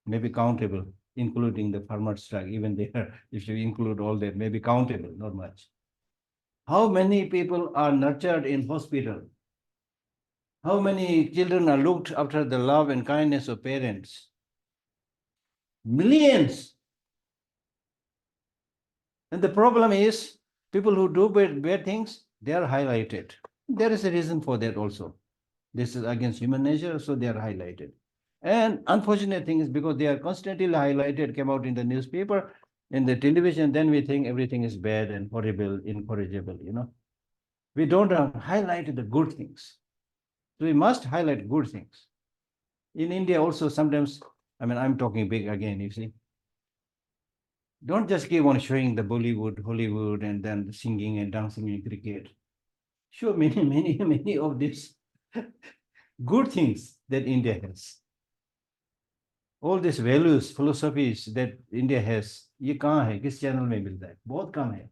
Maybe countable, including the farmer strike, even there, if you include all that, maybe countable, not much. How many people are nurtured in hospital? How many children are looked after the love and kindness of parents? Millions. And the problem is, people who do bad things, they are highlighted. There is a reason for that also. This is against human nature, so they are highlighted. And unfortunate thing is because they are constantly highlighted, came out in the newspaper, in the television, then we think everything is bad and horrible, incorrigible, you know. We don't highlight the good things. So we must highlight good things. In India also sometimes, I mean, I'm talking big again, you see. Don't just keep on showing the Bollywood, Hollywood, and then the singing and dancing and cricket. Show many of these good things that India has. All these values, philosophies that India has, ये कहाँ है? किस channel में मिलता है? बहुत कम है.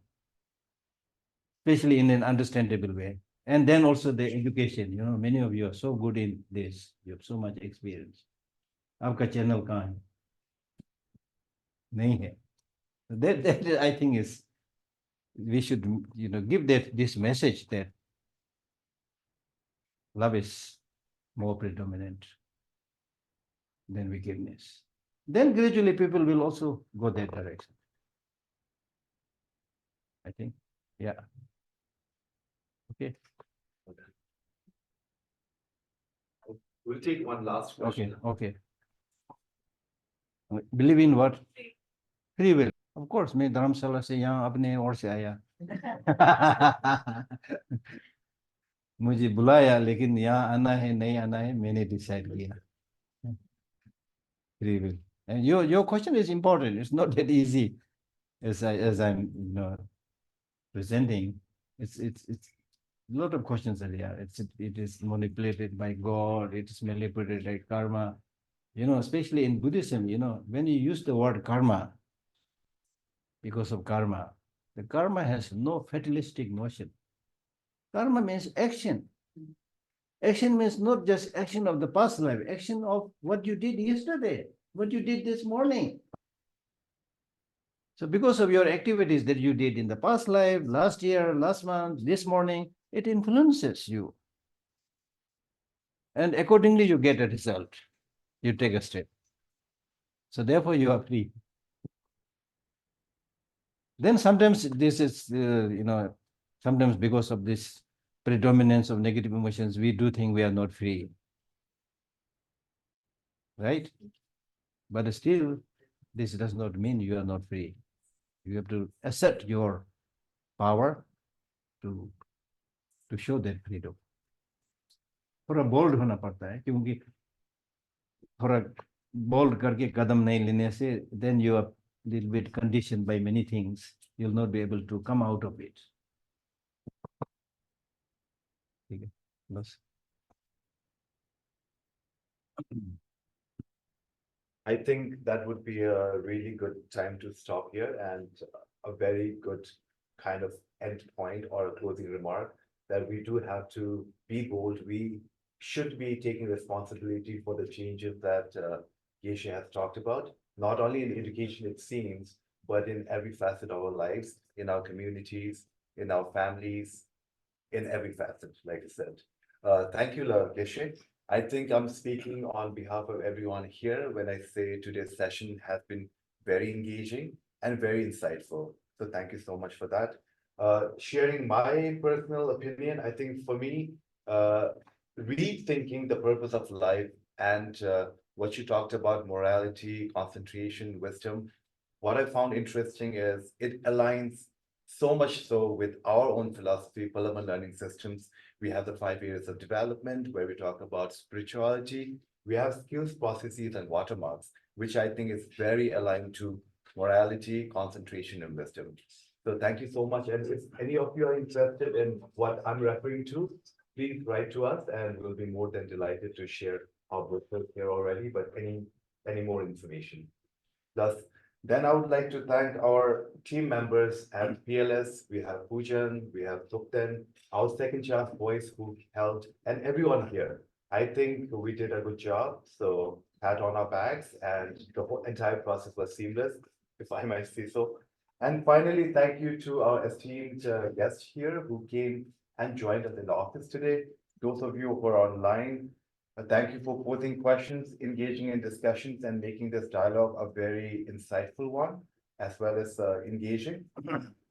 Especially in an understandable way. And then also the education, you know, many of you are so good in this. You have so much experience. आपका channel कहाँ है? नहीं है. That I think is, we should, you know, give this message that love is more predominant than wickedness. Then gradually people will also go that direction. I think, yeah. Okay. We'll take one last question. Okay. Believe in what? Free will. Of course, मैं धर्मशाला से यहाँ अपने ओर से आया. मुझे बुलाया, लेकिन यहाँ आना है नहीं आना है मैंने डिसाइड किया. Free will. And your question is important. It's not that easy as I'm presenting. It's a lot of questions are there. It is manipulated by God. It is manipulated by karma. You know, especially in Buddhism, you know, when you use the word karma, because of karma, the karma has no fatalistic notion. Karma means action. Action means not just action of the past life, action of what you did yesterday, what you did this morning. So because of your activities that you did in the past life, last year, last month, this morning, it influences you. And accordingly, you get a result. You take a step. So therefore, you are free. Then sometimes this is, sometimes because of this predominance of negative emotions, we do think we are not free. Right? But still, this does not mean you are not free. You have to assert your power to show that freedom. थोड़ा bold होना पड़ता है, क्योंकि थोड़ा bold करके कदम नहीं लेने से, then you are a little bit conditioned by many things. You'll not be able to come out of it. ठीक है, बस. I think that would be a really good time to stop here, and a very good kind of end point or a closing remark that we do have to be bold. We should be taking responsibility for the changes that Geshe has talked about, not only in education, it seems, but in every facet of our lives, in our communities, in our families, in every facet, like I said. Thank you, Geshe. I think I'm speaking on behalf of everyone here when I say today's session has been very engaging and very insightful. So thank you so much for that. Sharing my personal opinion, I think for me, rethinking the purpose of life and what you talked about, morality, concentration, wisdom, what I found interesting is it aligns so much so with our own philosophy, Palaman learning systems. We have the 5 areas of development where we talk about spirituality. We have skills, processes, and watermarks, which I think is very aligned to morality, concentration, and wisdom. So thank you so much. And if any of you are interested in what I'm referring to, please write to us and we'll be more than delighted to share our books here already, but any more information. Thus, then I would like to thank our team members at PLS. We have Pujan, we have Thupten, our second chance voice who helped, and everyone here. I think we did a good job. So pat on our backs, and the whole entire process was seamless, if I might say so. And finally, thank you to our esteemed guests here who came and joined us in the office today. Those of you who are online, thank you for posing questions, engaging in discussions, and making this dialogue a very insightful one, as well as engaging.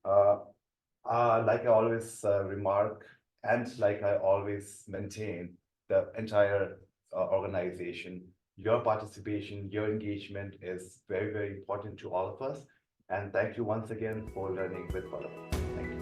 Like I always remark, and like I always maintain, the entire organization, your participation, your engagement is very, very important to all of us. And thank you once again for learning with Venerable. Thank you.